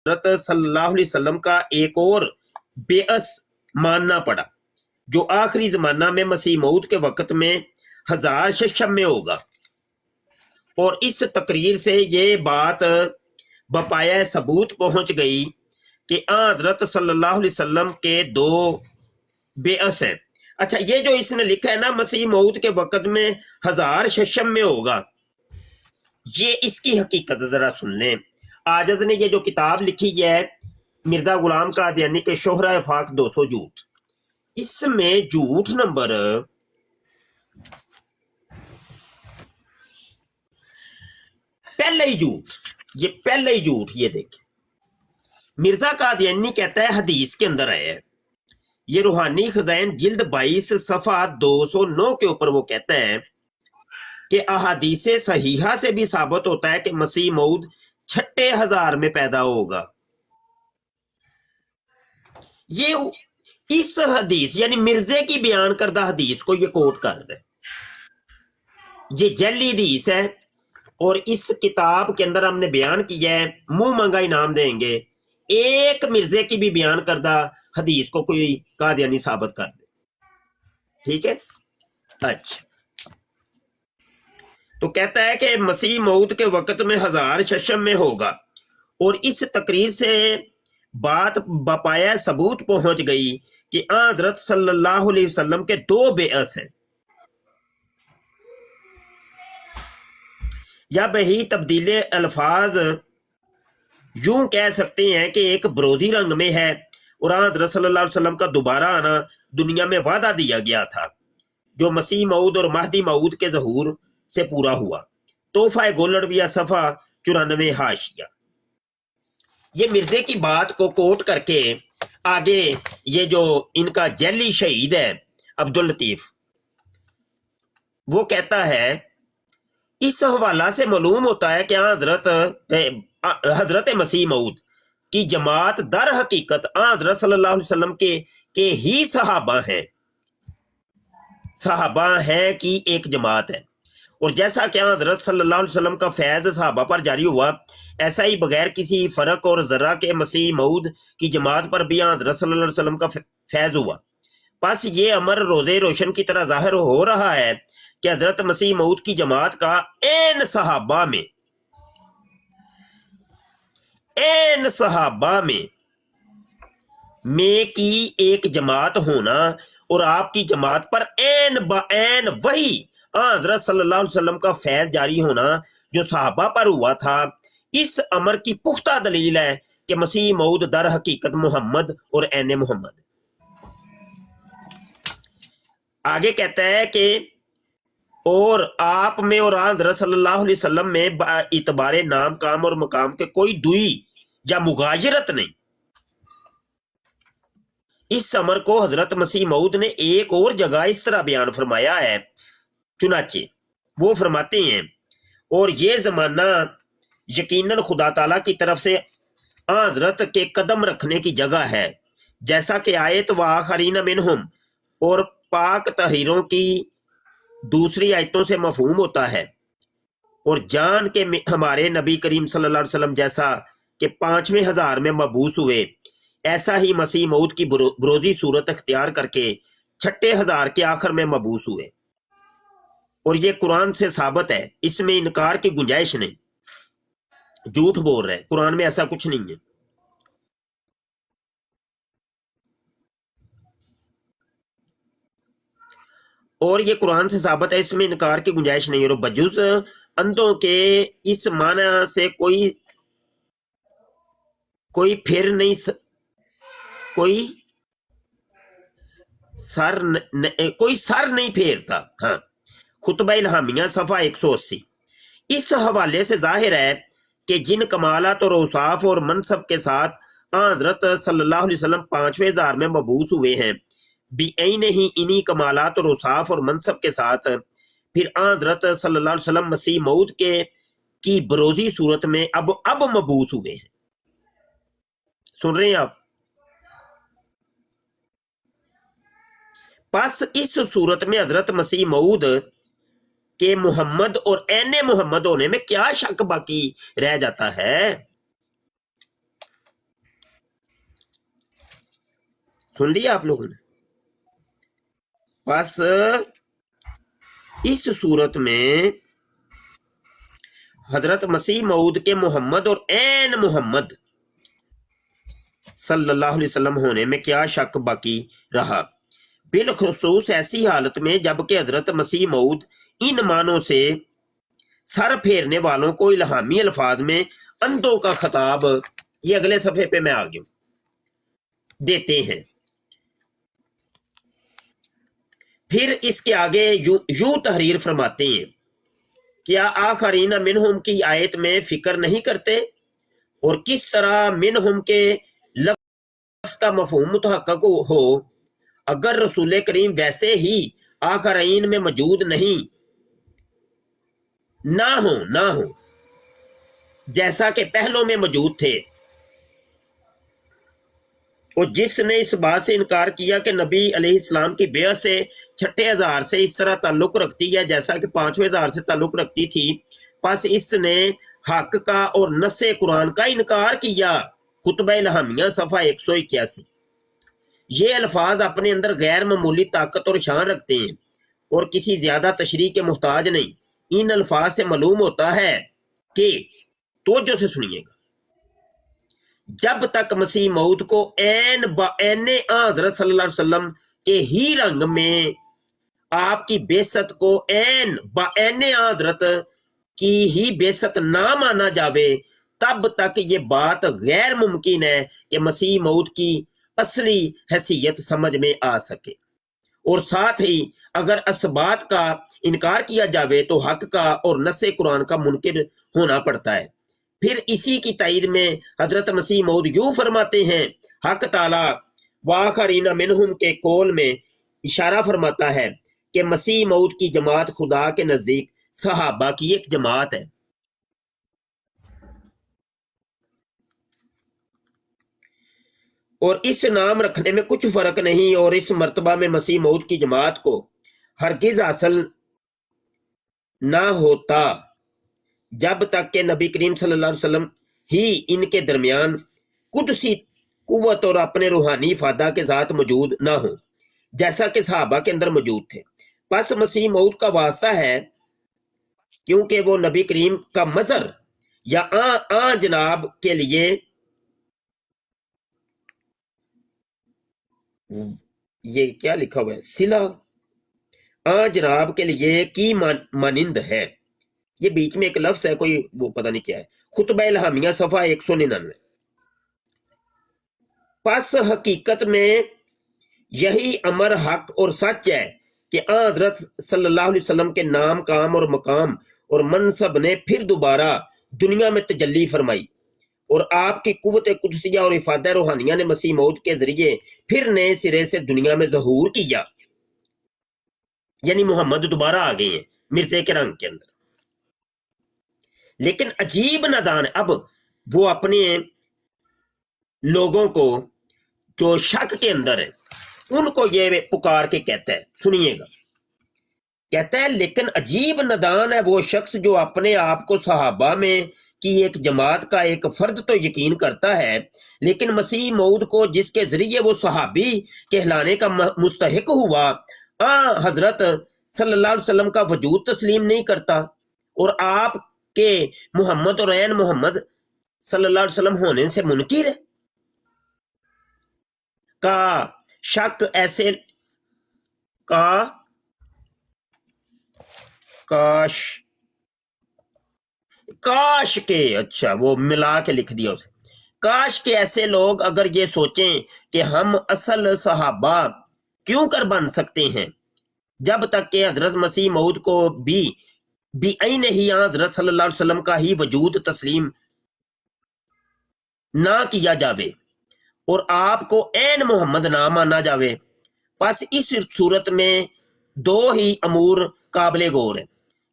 حضرت صلی اللہ علیہ وسلم کا ایک اور بیعث ماننا پڑا جو آخری زمانہ میں مسیح موعود کے وقت میں 1000 ششم میں ہوگا، اور اس تقریر سے یہ بات بپایہ ثبوت پہنچ گئی کہ حضرت صلی اللہ علیہ وسلم کے 2 بیعث ہیں۔ اچھا، یہ جو اس نے لکھا ہے نا مسیح موعود کے وقت میں 1000 ششم میں ہوگا، یہ اس کی حقیقت ذرا سن لیں۔ عاجز نے یہ جو کتاب لکھی ہے مرزا غلام قادیانی کے شہرہ افاق 200 جھوٹ، اس میں جھوٹ نمبر پہلے ہی جھوٹ یہ دیکھیں، مرزا قادیانی کہتا ہے حدیث کے اندر ہے، یہ روحانی خزائن جلد 22 صفحہ 209 کے اوپر وہ کہتا ہے کہ احادیث صحیحہ سے بھی ثابت ہوتا ہے کہ مسیح موعود 6000 میں پیدا ہوگا۔ یہ اس حدیث یعنی مرزے کی بیان کردہ حدیث کو یہ کوٹ کر رہے ہیں، یہ جعلی حدیث ہے، اور اس کتاب کے اندر ہم نے بیان کیا ہے، منہ منگا انعام دیں گے ایک مرزے کی بھی بیان کردہ حدیث کو کوئی قادیانی ثابت کر دے، ٹھیک ہے۔ اچھا، تو کہتا ہے کہ مسیح موعود کے وقت میں 1000 ششم میں ہوگا، اور اس تقریر سے بات بپایہ ثبوت پہنچ گئی کہ حضرت صلی اللہ علیہ وسلم کے 2 بیعث ہیں، یا بہی تبدیل الفاظ یوں کہہ سکتے ہیں کہ ایک بروزی رنگ میں ہے، اور حضرت صلی اللہ علیہ وسلم کا دوبارہ آنا دنیا میں وعدہ دیا گیا تھا جو مسیح موعود اور مہدی موعود کے ظہور سے پورا ہوا۔ تحفہ گولڑویہ صفحہ 94 حاشیہ۔ یہ مرزے کی بات کو کوٹ کر کے آگے یہ جو ان کا جعلی شہید ہے عبداللطیف، وہ کہتا ہے اس حوالہ سے معلوم ہوتا ہے کہ حضرت مسیح موعود کی جماعت در حقیقت حضرت صلی اللہ علیہ وسلم کے ہی صحابہ ہیں کی ایک جماعت ہے، اور جیسا کہ حضرت صلی اللہ علیہ وسلم کا فیض صحابہ پر جاری ہوا، ایسا ہی بغیر کسی فرق اور ذرہ کے مسیح موعود کی جماعت پر بھی حضرت صلی اللہ علیہ وسلم کا فیض ہوا۔ پس یہ امر روزے روشن کی طرح ظاہر ہو رہا ہے کہ حضرت مسیح موعود کی جماعت کا این صحابہ میں کی ایک جماعت ہونا، اور آپ کی جماعت پر این بعین وہی حضرت صلی اللہ علیہ وسلم کا فیض جاری ہونا جو صحابہ پر ہوا تھا، اس امر کی پختہ دلیل ہے کہ مسیح موعود در حقیقت محمد اور عین محمد۔ آگے کہتا ہے کہ اور آپ میں اور حضرت صلی اللہ علیہ وسلم میں اعتبار نام کام اور مقام کے کوئی دوئی یا مغایرت نہیں۔ اس امر کو حضرت مسیح موعود نے ایک اور جگہ اس طرح بیان فرمایا ہے، چنانچہ وہ فرماتے ہیں اور یہ زمانہ یقیناً خدا تعالیٰ کی طرف سے حضرت کے قدم رکھنے کی جگہ ہے، جیسا کہ آیت وآخرین منہم اور پاک تحریروں کی دوسری آیتوں سے مفہوم ہوتا ہے، اور جان کے ہمارے نبی کریم صلی اللہ علیہ وسلم جیسا کہ 5ویں 1000 میں مبعوث ہوئے، ایسا ہی مسیح موعود کی بروزی صورت اختیار کر کے 6,000 کے آخر میں مبعوث ہوئے، اور یہ قرآن سے ثابت ہے، اس میں انکار کی گنجائش نہیں۔ جھوٹ بول رہے، قرآن میں ایسا کچھ نہیں ہے۔ اور یہ قرآن سے ثابت ہے، اس میں انکار کی گنجائش نہیں، اور بجز اندھوں کے اس معنی سے کوئی سر نہیں پھیرتا۔ ہاں، خطبہ الہامیہ صفحہ 180۔ اس حوالے سے ظاہر ہے کہ جن کمالات اور اوصاف اور منصب کے ساتھ حضرت صلی اللہ علیہ وسلم 5ویں 1000 میں مبعوث ہوئے ہیں، بعین ہی انہی کمالات اور اوصاف اور منصب کے ساتھ پھر حضرت صلی اللہ علیہ وسلم مسیح موعود کی بروزی صورت میں اب مبعوث ہوئے ہیں۔ سن رہے ہیں آپ؟ پس اس صورت میں حضرت مسیح موعود کہ محمد اور عین محمد ہونے میں کیا شک باقی رہ جاتا ہے؟ सुन लिया आप लोगों ने। बस इस सूरत में हजरत मसीह मऊद के मोहम्मद और ऐन मोहम्मद सल्लल्लाहु अलैहि वसल्लम होने में क्या शक बाकी रहा, बिलखुसूस ऐसी हालत में जबकि हजरत मसीह मऊद इन मानों से सर फेरने वालों को इल्हामी अल्फाज में अंधों का खिताब, ये अगले सफे पे मैं आ गया, देते हैं। फिर इसके आगे यूं तहरीर फरमाते हैं, क्या आखरीन मिनहुम की आयत में फिक्र नहीं करते और किस तरह मिनहुम के लफ्ज का मफहूम मुतहक्कक हो अगर रसूल करीम वैसे ही आखरीन में मौजूद नहीं ना हो जैसा कि पहलों में मौजूद थे। और जिसने इस बात से इनकार किया कि नबी अलैहिस्सलाम की बेअत से 6,000 से इस तरह ताल्लुक रखती है जैसा कि 5,000 से ताल्लुक रखती थी, बस इसने हक का और नस्से कुरान का इनकार किया। खुतबा इल्हामिया सफ़ा 181। ये अल्फाज अपने अंदर गैर मामूली ताकत और शान रखते हैं और किसी ज्यादा तशरीह के मुहताज नहीं। इन अल्फाज से मालूम होता है कि, तवज्जो से सुनिएगा, जब तक मसीह मऊद को ऐन हजरत सल्लल्लाहु अलैहि वसल्लम के ही रंग में आपकी बेसत को ऐन हजरत की ही बेसत ना माना जावे, तब तक ये बात गैर मुमकिन है कि मसीह मऊद की असली हैसियत समझ में आ सके। और साथ ही अगर असबात का इनकार किया जावे तो हक का और नस्से कुरान का मुनकिर होना पड़ता है। फिर इसी की तायीद में हजरत मसीह मऊद यूं फरमाते हैं, हक ताला वाखरीना मिनहुम के कौल में इशारा फरमाता है कि मसीह मऊद की जमात खुदा के नजदीक सहाबा की एक जमात है। और इस नाम रखने में कुछ फर्क नहीं और इस मर्तबा में मसीह मऊद की जमात को हरगिज हासिल ना होता जब तक के नबी करीम सल्लल्लाहु अलैहि वसल्लम ही इनके दरमियान कुदसी कुव्वत और अपने रूहानी इफादा के साथ मौजूद ना हो जैसा कि सहाबा के अंदर मौजूद थे। बस मसीह मऊद का वास्ता है क्योंकि वो नबी करीम का मजर या आ जनाब के लिए ये क्या लिखा हुआ है, सिला आ जनाब के लिए की मानिंद है। ये बीच में एक लफ्ज है, कोई वो पता नहीं क्या है। खुतबा इल्हामिया सफ़ा 199। बस हकीकत में यही अमर हक और सच है कि हजरत सल्लल्लाहु अलैहि वसल्लम के नाम काम और मकाम और मनसब ने फिर दोबारा दुनिया में तजल्ली फरमाई और आपकी कुव्वत कुदसिया और इफादा रूहानिया ने मसीह मऊद के जरिए फिर नए सिरे से दुनिया में ज़हूर किया। यानी मोहम्मद दोबारा आ गए हैं मिर्जे के रंग के अंदर। लेकिन अजीब नादान, अब वो अपने लोगों को जो शक के अंदर है उनको ये पुकार के कहता है, सुनिएगा, कहता है, लेकिन अजीब नादान है वो शख्स जो अपने आप को सहाबा में की एक जमात का एक फर्द तो यकीन करता है, लेकिन मसीह मऊद को जिसके जरिए वो सहाबी कहलाने का मुस्तहिक हुआ हजरत सल्लल्लाहु अलैहि वसल्लम का वजूद तस्लीम नहीं करता और आप के मोहम्मद और ऐन मोहम्मद सल्लल्लाहु अलैहि वसल्लम होने से मुनकिर है। का शक ऐसे काश के, अच्छा वो मिला के लिख दिया उसे, काश के ऐसे लोग अगर ये सोचें कि हम असल सहाबा क्यों कर बन सकते हैं जब तक कि हजरत मसीह मऊद को भी ही हजरत सल्लल्लाहु अलैहि वसल्लम का ही वजूद तस्लीम ना किया जावे और आपको ऐन मोहम्मद ना माना जावे। बस इस सूरत में दो ही अमूर काबिल गौर है।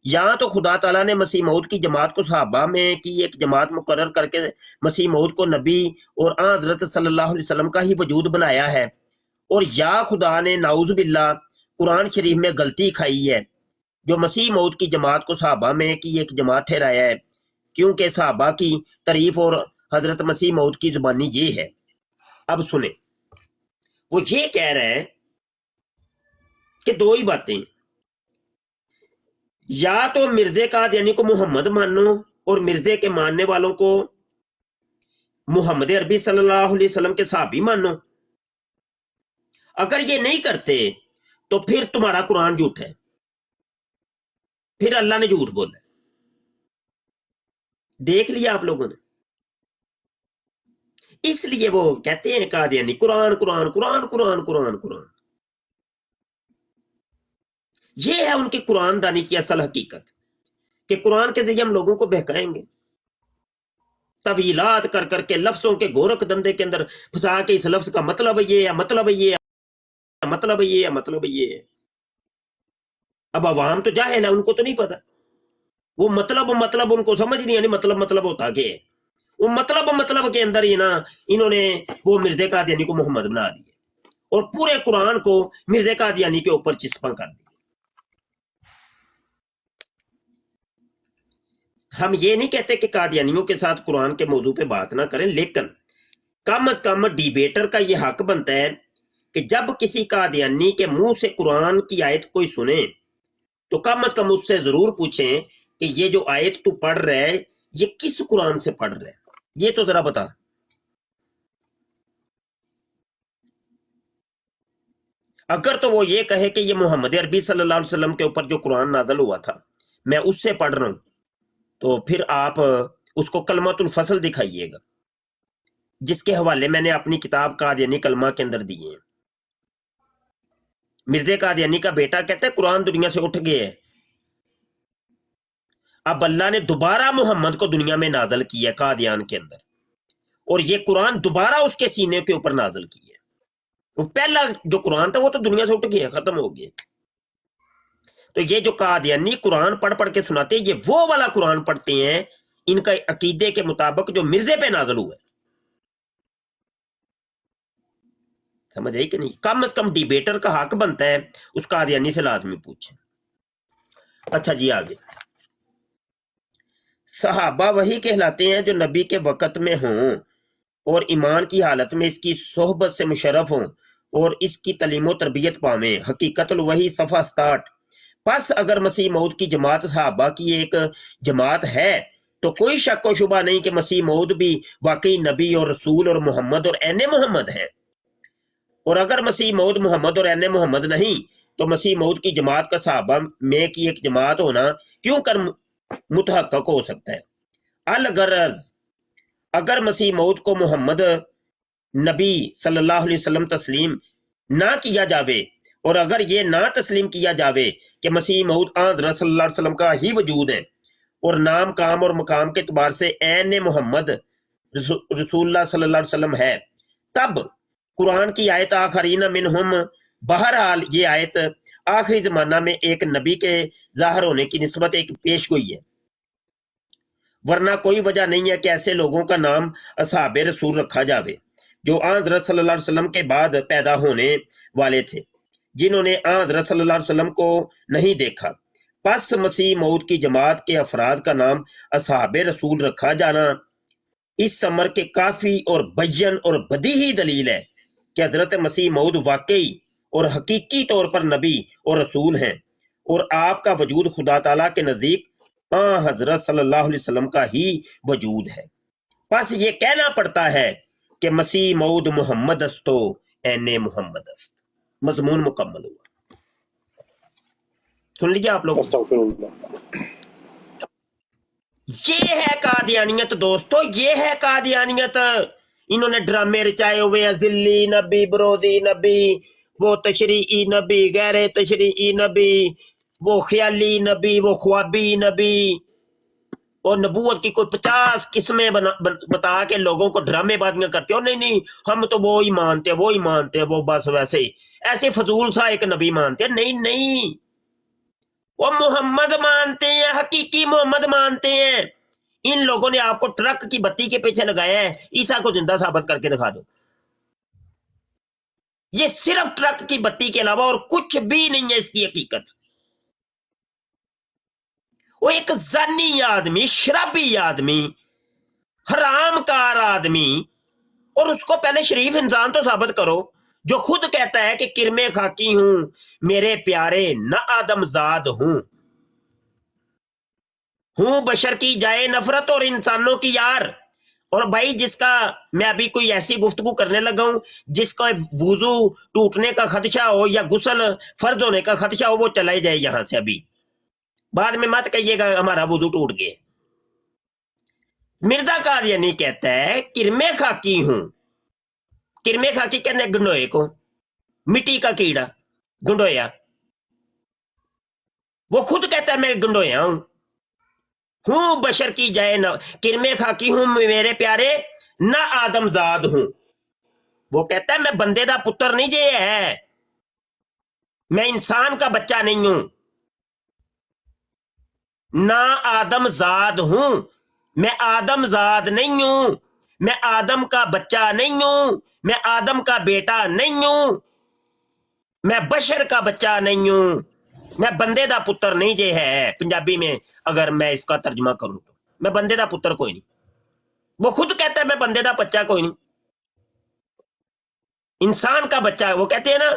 या तो खुदा ताला ने मसीह मऊद की जमात को सहाबा में की एक जमात मुकर्रर करके मसीह मऊद को नबी और हजरत सल्लल्लाहु अलैहि वसल्लम का ही वजूद बनाया है, और या खुदा ने नाउज़ बिल्ला कुरान शरीफ में गलती खाई है जो मसीह मऊद की जमात को सहाबा में की एक जमात ठहराया है, क्योंकि सहाबा की तारीफ और हजरत मसीह मऊद की जुबानी ये है। अब सुने, وہ یہ کہہ رہے ہیں کہ دو ہی باتیں، یا تو مرزے قادیانی کو محمد مانو اور مرزے کے ماننے والوں کو محمد عربی صلی اللہ علیہ وسلم کے صحابی مانو۔ اگر یہ نہیں کرتے تو پھر تمہارا قرآن جھوٹ ہے، پھر اللہ نے جھوٹ بولا۔ دیکھ لیا آپ لوگوں نے؟ اس لیے وہ کہتے ہیں قادیانی قرآن قرآن قرآن قرآن قرآن قرآن۔ یہ ہے ان کی قرآن دانی کی اصل حقیقت، کہ قرآن کے ذریعے ہم لوگوں کو بہکائیں گے، طویلات کر کر کے لفظوں کے گورکھ دندے کے اندر پھنسا کے اس لفظ کا مطلب یہ ہے، مطلب یہ ہے، مطلب یہ ہے، مطلب یہ ہے۔ اب عوام تو جاہل ہے، ان کو تو نہیں پتا، وہ مطلب ان کو سمجھ نہیں آنی مطلب ہوتا کہ وہ مطلب کے اندر ہی نا انہوں نے وہ مرزا قادیانی کو محمد بنا دیے اور پورے قرآن کو مرزا قادیانی کے اوپر چسپاں کر دیا۔ ہم یہ نہیں کہتے کہ قادیانیوں کے ساتھ قرآن کے موضوع پہ بات نہ کریں، لیکن کم از کم ڈیبیٹر کا یہ حق بنتا ہے کہ جب کسی قادیانی کے منہ سے قرآن کی آیت کوئی سنے تو کم از کم اس سے ضرور پوچھیں کہ یہ جو آیت تو پڑھ رہا ہے یہ کس قرآن سے پڑھ رہا ہے، یہ تو ذرا بتا۔ اگر تو وہ یہ کہے کہ یہ محمد عربی صلی اللہ علیہ وسلم کے اوپر جو قرآن نازل ہوا تھا میں اس سے پڑھ رہا ہوں، تو پھر آپ اس کو کلمۃ الفصل دکھائیے گا، جس کے حوالے میں نے اپنی کتاب قادیانی کلمہ کے اندر دیے ہیں۔ مرزا قادیانی کا بیٹا کہتا ہے قرآن دنیا سے اٹھ گئے ہے، اب اللہ نے دوبارہ محمد کو دنیا میں نازل کیا قادیان کے اندر، اور یہ قرآن دوبارہ اس کے سینے کے اوپر نازل کیا۔ وہ پہلا جو قرآن تھا وہ تو دنیا سے اٹھ گیا، ختم ہو گیا۔ تو یہ جو قادیانی قرآن پڑھ پڑھ کے سناتے ہیں، یہ وہ والا قرآن پڑھتے ہیں ان کا عقیدے کے مطابق جو مرزے پہ نازل ہوا ہے۔ سمجھ آئی کہ نہیں؟ کم از کم ڈیبیٹر کا حق بنتا ہے اس قادیانی سے لازمی پوچھیں۔ اچھا جی آگے، صحابہ وہی کہلاتے ہیں جو نبی کے وقت میں ہوں اور ایمان کی حالت میں اس کی صحبت سے مشرف ہوں اور اس کی تعلیم و تربیت پاویں۔ حقیقت الوحی صفحہ 67۔ پس اگر مسیح موعود کی جماعت صحابہ کی ایک جماعت ہے تو کوئی شک و شبہ نہیں کہ مسیح موعود بھی واقعی نبی اور رسول اور محمد اور عین محمد ہے، اور اگر مسیح موعود محمد اور عین محمد نہیں تو مسیح موعود کی جماعت کا صحابہ میں کی ایک جماعت ہونا کیوں کر متحقق ہو سکتا ہے؟ الغرض اگر مسیح موعود کو محمد نبی صلی اللہ علیہ وسلم تسلیم نہ کیا جاوے، اور اگر یہ نہ تسلیم کیا جاوے کہ مسیح موعود حضرت صلی اللہ علیہ وسلم کا ہی وجود ہے اور نام کام اور مقام کے اعتبار سے عین محمد رسول اللہ صلی اللہ علیہ وسلم ہے، تب قرآن کی آیت آخرین منہم، بہرحال یہ آیت آخری زمانہ میں ایک نبی کے ظاہر ہونے کی نسبت ایک پیش گوئی ہے، ورنہ کوئی وجہ نہیں ہے کہ ایسے لوگوں کا نام اصحاب رسول رکھا جاوے جو حضرت صلی اللہ علیہ وسلم کے بعد پیدا ہونے والے تھے، جنہوں نے حضرت صلی اللہ علیہ وسلم کو نہیں دیکھا۔ پس مسیح موعود کی جماعت کے افراد کا نام اصحاب رسول رکھا جانا اس امر کے کافی اور بین اور بدیہی دلیل ہے کہ حضرت مسیح موعود واقعی اور حقیقی طور پر نبی اور رسول ہیں، اور آپ کا وجود خدا تعالیٰ کے نزدیک حضرت صلی اللہ علیہ وسلم کا ہی وجود ہے۔ پس یہ کہنا پڑتا ہے کہ مسیح موعود محمد است و عین محمد است۔ مضمون مکمل ہوا۔ سن لیجیے آپ لوگ، یہ ہے قادیانیت دوستو، یہ ہے قادیانیت۔ انہوں نے ڈرامے رچائے ہوئے ہیں، ذلی نبی، بروزی نبی، وہ تشریعی نبی، غیر تشریعی نبی، وہ خیالی نبی، وہ خوابی نبی، اور نبوت کی کوئی 50 قسمیں بتا کے لوگوں کو ڈرامے بازیاں کرتے ہو۔ نہیں ہم تو وہی مانتے ہیں، وہ بس ویسے ہی ایسے فضول سا ایک نبی مانتے ہیں۔ نہیں، وہ محمد مانتے ہیں، حقیقی محمد مانتے ہیں۔ ان لوگوں نے آپ کو ٹرک کی بتی کے پیچھے لگایا ہے، عیسیٰ کو زندہ ثابت کر کے دکھا دو۔ یہ صرف ٹرک کی بتی کے علاوہ اور کچھ بھی نہیں ہے اس کی حقیقت۔ وہ ایک زانی آدمی، شرابی آدمی، حرام کار آدمی، اور اس کو پہلے شریف انسان تو ثابت کرو، جو خود کہتا ہے کہ کرمے خاکی ہوں میرے پیارے نہ آدم زاد ہوں بشر کی جائے نفرت اور انسانوں کی یار. اور بھائی جس کا میں ابھی کوئی ایسی گفتگو کرنے لگا ہوں جس کا وضو ٹوٹنے کا خدشہ ہو یا غسل فرض ہونے کا خدشہ ہو وہ چلا ہی جائے یہاں سے ابھی. بعد میں مت کہیے گا ہمارا وضو ٹوٹ گئے. مرزا قادیانی کہتا ہے کرمے خاکی ہوں. کرمے خاکی کہنے گنڈوئے کو, مٹی کا کیڑا گنڈویا. وہ خود کہتا ہے میں گنڈویا ہوں بشر کی جائے نہ کرمے خاکی ہوں میرے پیارے نہ آدم زاد ہوں. وہ کہتا ہے میں بندے دا پتر نہیں جے ہے, میں انسان کا بچہ نہیں ہوں. نہ آدم زاد ہوں, میں آدم زاد نہیں ہوں, میں آدم کا بچہ نہیں ہوں, میں آدم کا بیٹا نہیں ہوں, میں بشر کا بچہ نہیں ہوں, میں بندے دا پتر نہیں جے ہے. پنجابی میں اگر میں اس کا ترجمہ کروں تو میں بندے دا پتر کوئی نہیں. وہ خود کہتا ہے میں بندے دا بچہ کوئی نہیں, انسان کا بچہ. وہ کہتے ہیں نا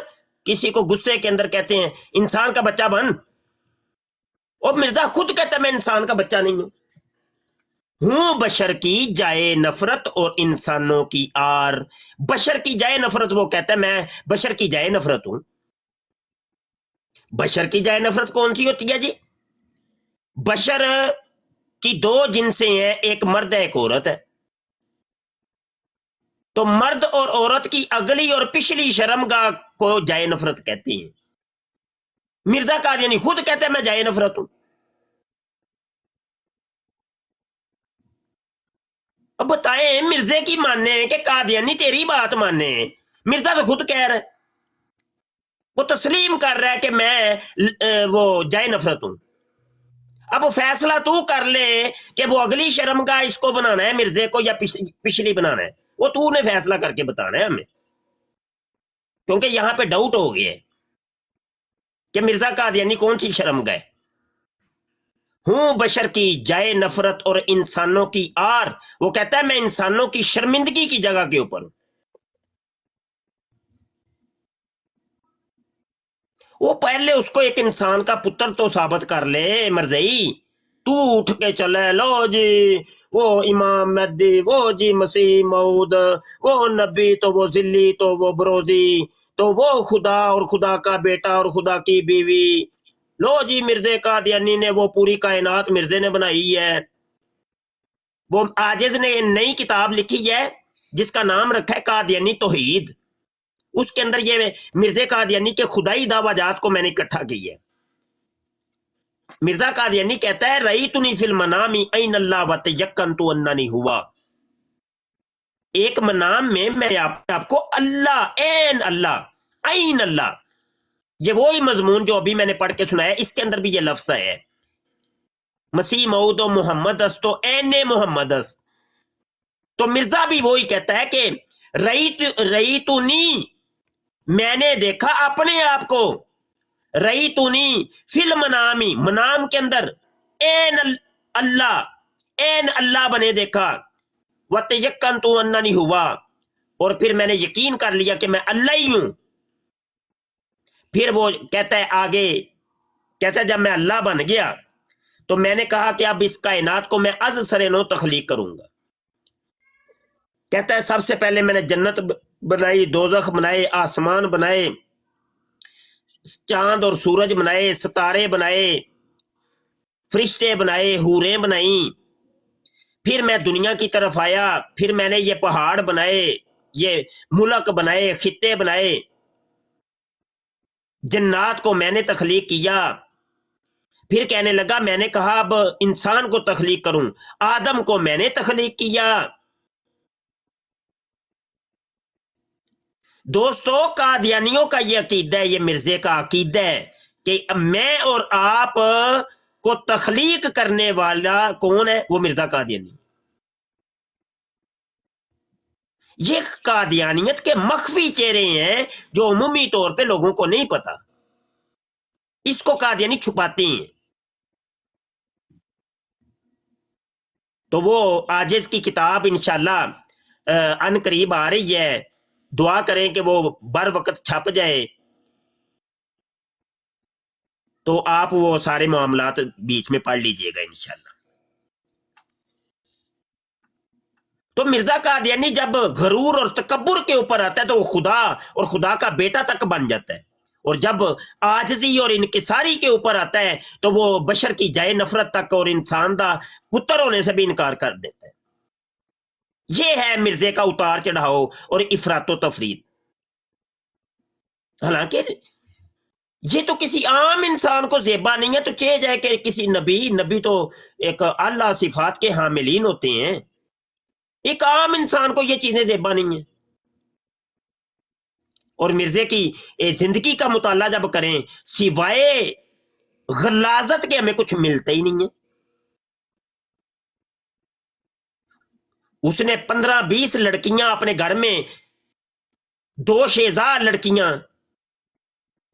کسی کو غصے کے اندر کہتے ہیں انسان کا بچہ بن, اور مرزا خود کہتا ہے میں انسان کا بچہ نہیں ہوں بشر کی جائے نفرت اور انسانوں کی آر. بشر کی جائے نفرت, وہ کہتا ہے میں بشر کی جائے نفرت ہوں. بشر کی جائے نفرت کون سی ہوتی ہے جی؟ بشر کی دو جنسیں ہیں, ایک مرد ہے ایک عورت ہے. تو مرد اور عورت کی اگلی اور پچھلی شرمگاہ کو جائے نفرت کہتے ہیں. مرزا قادیانی خود کہتے ہیں میں جائے نفرت ہوں. اب بتائیں مرزے کی ماننے کہ قادیانی تیری بات ماننے؟ مرزا تو خود کہہ رہا ہے, وہ تسلیم کر رہا ہے کہ میں وہ جائے نفرت ہوں. اب فیصلہ تو کر لے کہ وہ اگلی شرمگاہ اس کو بنانا ہے مرزے کو یا پچھلی بنانا ہے. وہ تو نے فیصلہ کر کے بتانا ہے ہمیں, کیونکہ یہاں پہ ڈاؤٹ ہو گیا ہے کہ مرزا قادیانی کون سی شرمگاہ ہے. بشر کی جائے نفرت اور انسانوں کی آر. وہ کہتا ہے میں انسانوں کی شرمندگی کی جگہ کے اوپر ہوں. وہ پہلے اس کو ایک انسان کا پتر تو ثابت کر لے مرزئی. تو اٹھ کے چلے لو جی وہ امام مہدی, وہ جی مسیح موعود, وہ نبی تو وہ ذلی تو وہ بروزی, تو وہ خدا اور خدا کا بیٹا اور خدا کی بیوی. لو جی مرزے قادیانی نے وہ پوری کائنات مرزے نے بنائی ہے. وہ عاجز نے نئی کتاب لکھی ہے جس کا نام رکھا ہے قادیانی توحید. اس کے اندر یہ مرزا قادیانی کے خدائی دعویٰ جات کو میں نے اکٹھا کی ہے. مرزا قادیانی کہتا ہے رأیتنی فی المنام این اللہ وتیقنت اننی ہوا. ایک منام میں نے آپ کو اللہ این اللہ, یہ وہی مضمون جو ابھی میں نے پڑھ کے سنایا, اس کے اندر بھی یہ لفظ ہے مسیح موعود و محمد است تو این محمد است. تو مرزا بھی وہی کہتا ہے کہ رأیتنی میں نے دیکھا اپنے آپ کو, رأیتنی فی المنامی منام کے اندر, این اللہ بنے دیکھا, وتیقنت اننی ہوا, اور پھر میں نے یقین کر لیا کہ میں اللہ ہی ہوں. پھر وہ کہتا ہے آگے, کہتا ہے جب میں اللہ بن گیا تو میں نے کہا کہ اب اس کائنات کو میں از سر نو تخلیق کروں گا. کہتا ہے سب سے پہلے میں نے جنت بنائی, دوزخ بنائے, آسمان بنائے, چاند اور سورج بنائے, ستارے بنائے, فرشتے بنائے, حوریں بنائیں. پھر میں دنیا کی طرف آیا, پھر میں نے یہ پہاڑ بنائے, یہ ملک بنائے, خطے بنائے, جنات کو میں نے تخلیق کیا. پھر کہنے لگا میں نے کہا اب انسان کو تخلیق کروں, آدم کو میں نے تخلیق کیا. دوستو قادیانیوں کا یہ عقیدہ ہے, یہ مرزے کا عقیدہ ہے کہ میں اور آپ کو تخلیق کرنے والا کون ہے؟ وہ مرزا قادیانی. یہ قادیانیت کے مخفی چہرے ہیں جو عمومی طور پہ لوگوں کو نہیں پتا, اس کو قادیانی چھپاتے ہیں. تو وہ عاجز کی کتاب انشاءاللہ ان قریب آ رہی ہے, दुआ करें कि वो बर वक्त छप जाए, तो आप वो सारे मामलात बीच में पढ़ लीजिएगा इंशाल्लाह। तो मिर्जा कादियानी जब गरूर और तकब्बुर के ऊपर आता है तो वो खुदा और खुदा का बेटा तक बन जाता है, और जब आजजी और इनकिसारी के ऊपर आता है तो वो बशर की जाए नफरत तक और इंसान का पुत्र होने से भी इनकार कर देता है। ये है मिर्जे का उतार चढ़ाव और इफरातो तफरीद। हालांकि ये तो किसी आम इंसान को जेबा नहीं है, तो चेज है कि किसी नबी तो एक अल्लाह सिफात के हामिलीन होते हैं, एक आम इंसान को ये चीजें जेबा नहीं है। और मिर्जे की जिंदगी का मुताला जब करें, सिवाय गलाजत के हमें कुछ मिलता ही नहीं है। उसने 15-20 लड़कियां अपने घर में, 2 शेजार लड़कियां,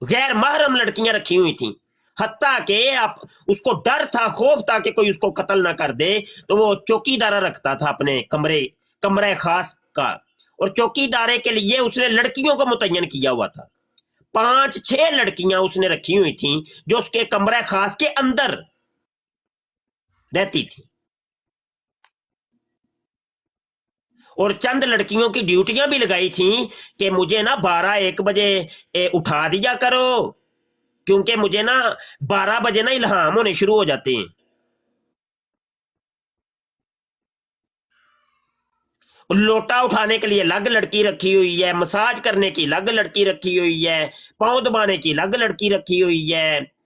गैर महरम लड़कियां रखी हुई थी, हत्ता के आप उसको डर था, खौफ था कि कोई उसको कत्ल ना कर दे, तो वो चौकीदारा रखता था अपने कमरे खास का, और चौकीदारे के लिए उसने लड़कियों को मुतय्यन किया हुआ था। 5-6 लड़कियां उसने रखी हुई थी जो उसके कमरे खास के अंदर रहती थी, और चंद लड़कियों की ड्यूटियां भी लगाई थी कि मुझे ना 12-1 बजे उठा दिया करो, क्योंकि मुझे ना 12 बजे ना इल्हाम होने शुरू हो जाते हैं। लोटा उठाने के लिए अलग लड़की रखी हुई है, मसाज करने की अलग लड़की रखी हुई है, पांव दबाने की अलग लड़की रखी हुई है।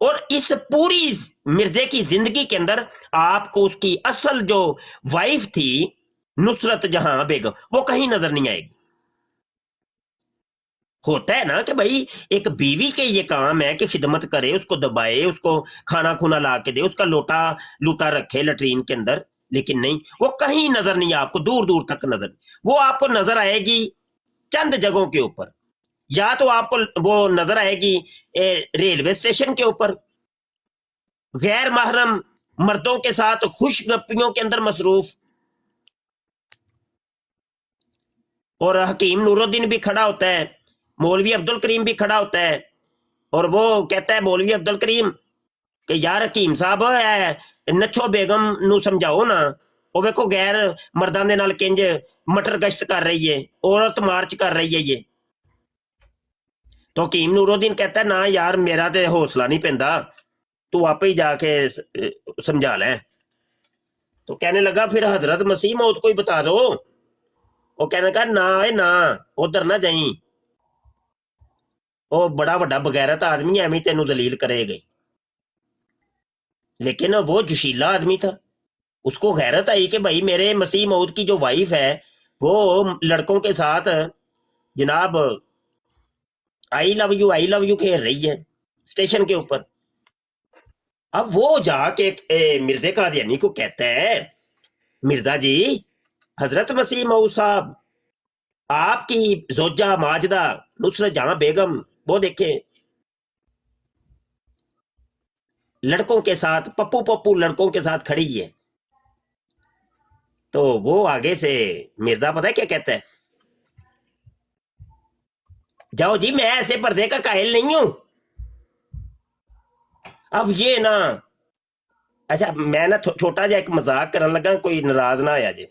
और इस पूरी मिर्जे की जिंदगी के अंदर आपको उसकी असल जो वाइफ थी नुसरत जहां बेगम, वो कहीं नजर नहीं आएगी। होता है ना कि भाई एक बीवी के ये काम है कि खिदमत करे, उसको दबाए, उसको खाना खुना ला के दे, उसका लोटा लूटा रखे लटरीन के अंदर, लेकिन नहीं, वो कहीं नजर नहीं, आपको दूर दूर तक नजर, वो आपको नजर आएगी चंद जगहों के ऊपर। या तो आपको वो नजर आएगी रेलवे स्टेशन के ऊपर, गैर महरम मर्दों के साथ खुशगपियों के अंदर मसरूफ, और हकीम नूरुद्दीन भी खड़ा होता है, मौलवी अब्दुल करीम भी खड़ा होता है, और वो कहता है मौलवी अब्दुल करीम कि यार हकीम साहब नच्छो बेगम नू समझाओ ना, ਉਹ ਵੇਖੋ गैर मर्दां ਦੇ ਨਾਲ किंज मटर गश्त कर रही है, औरत मार्च कर रही है ये। तो हकीम नूरुद्दीन कहता है ना यार मेरा तो हौसला नहीं पैंदा, तू आप ही जाके समझा ले। तो कहने लगा फिर हजरत मसीह मौत को ही बता दो। वो कहने लगा ना ना उधर ना जाई, वो बड़ा वड्डा बगैरत आदमी है, एवं तेनू दलील करेगा। लेकिन वो जोशीला आदमी था, उसको गैरत आई कि भाई मेरे मसीह मौद की जो वाइफ है वो लड़कों के साथ जनाब आई लव यू खेल रही है स्टेशन के ऊपर। अब वो जाके मिर्जे कादियानी को कहता है, मिर्जा जी, हजरत मसीह मऊद साहब आपकी जोजा माजदा नुसरत जहां बेगम वो देखे लड़कों के साथ, पप्पू पप्पू लड़कों के साथ खड़ी है। तो वो आगे से मिर्जा पता है क्या कहता है, जाओ जी मैं ऐसे पर्दे का कायल नहीं हूं। अब ये ना, अच्छा मैं ना छोटा जा एक मजाक करने लगा, कोई नाराज ना आया जे,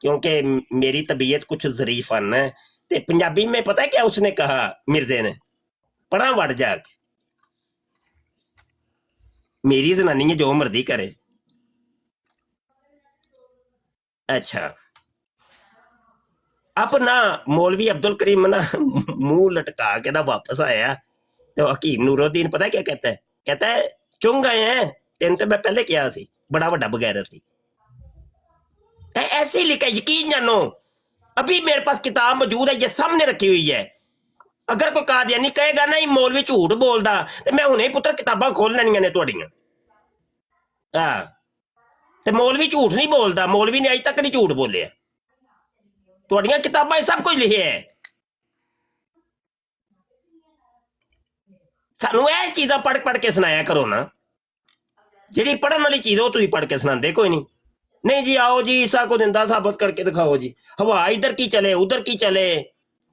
क्योंकि मेरी तबीयत कुछ जरीफन है। ते पंजाबी में पता है क्या उसने कहा मिर्जे ने, पढ़ा वड़ जाग, मेरी जनानी है जो मर्जी करे। अच्छा अब ना मौलवी अब्दुल करीम ना मुंह लटका के ना वापस आया, तो हकीम नूरुद्दीन पता है क्या कहता है, कहता है चुंग गए हैं तेन, तो मैं पहले क्या सी बड़ा वड्डा बगैरत थी। ऐसे लिखा, यकीन जानो अभी मेरे पास किताब मौजूद है, ये सामने रखी हुई है। अगर कोई कादियानी कहेगा ना मौलवी झूठ बोलदा, तो मैं हुणे पुत्र किताबां खोल लैनियां ने तुहाडियां। हां ते मौलवी झूठ नहीं बोलदा, मौलवी ने अज तक नहीं झूठ बोलिया, तुहाडियां किताबां सब कुछ लिखिया है। सानू यह चीज़ां पढ़ पढ़ के सुनाया करो ना, जिहड़ी पढ़न वाली चीज़ वो तुसीं पढ़ के सुणांदे कोई नहीं। नहीं जी, आओ जी, ईसा को जिंदा साबित करके दिखाओ जी। हवा इधर की चले उधर की चले,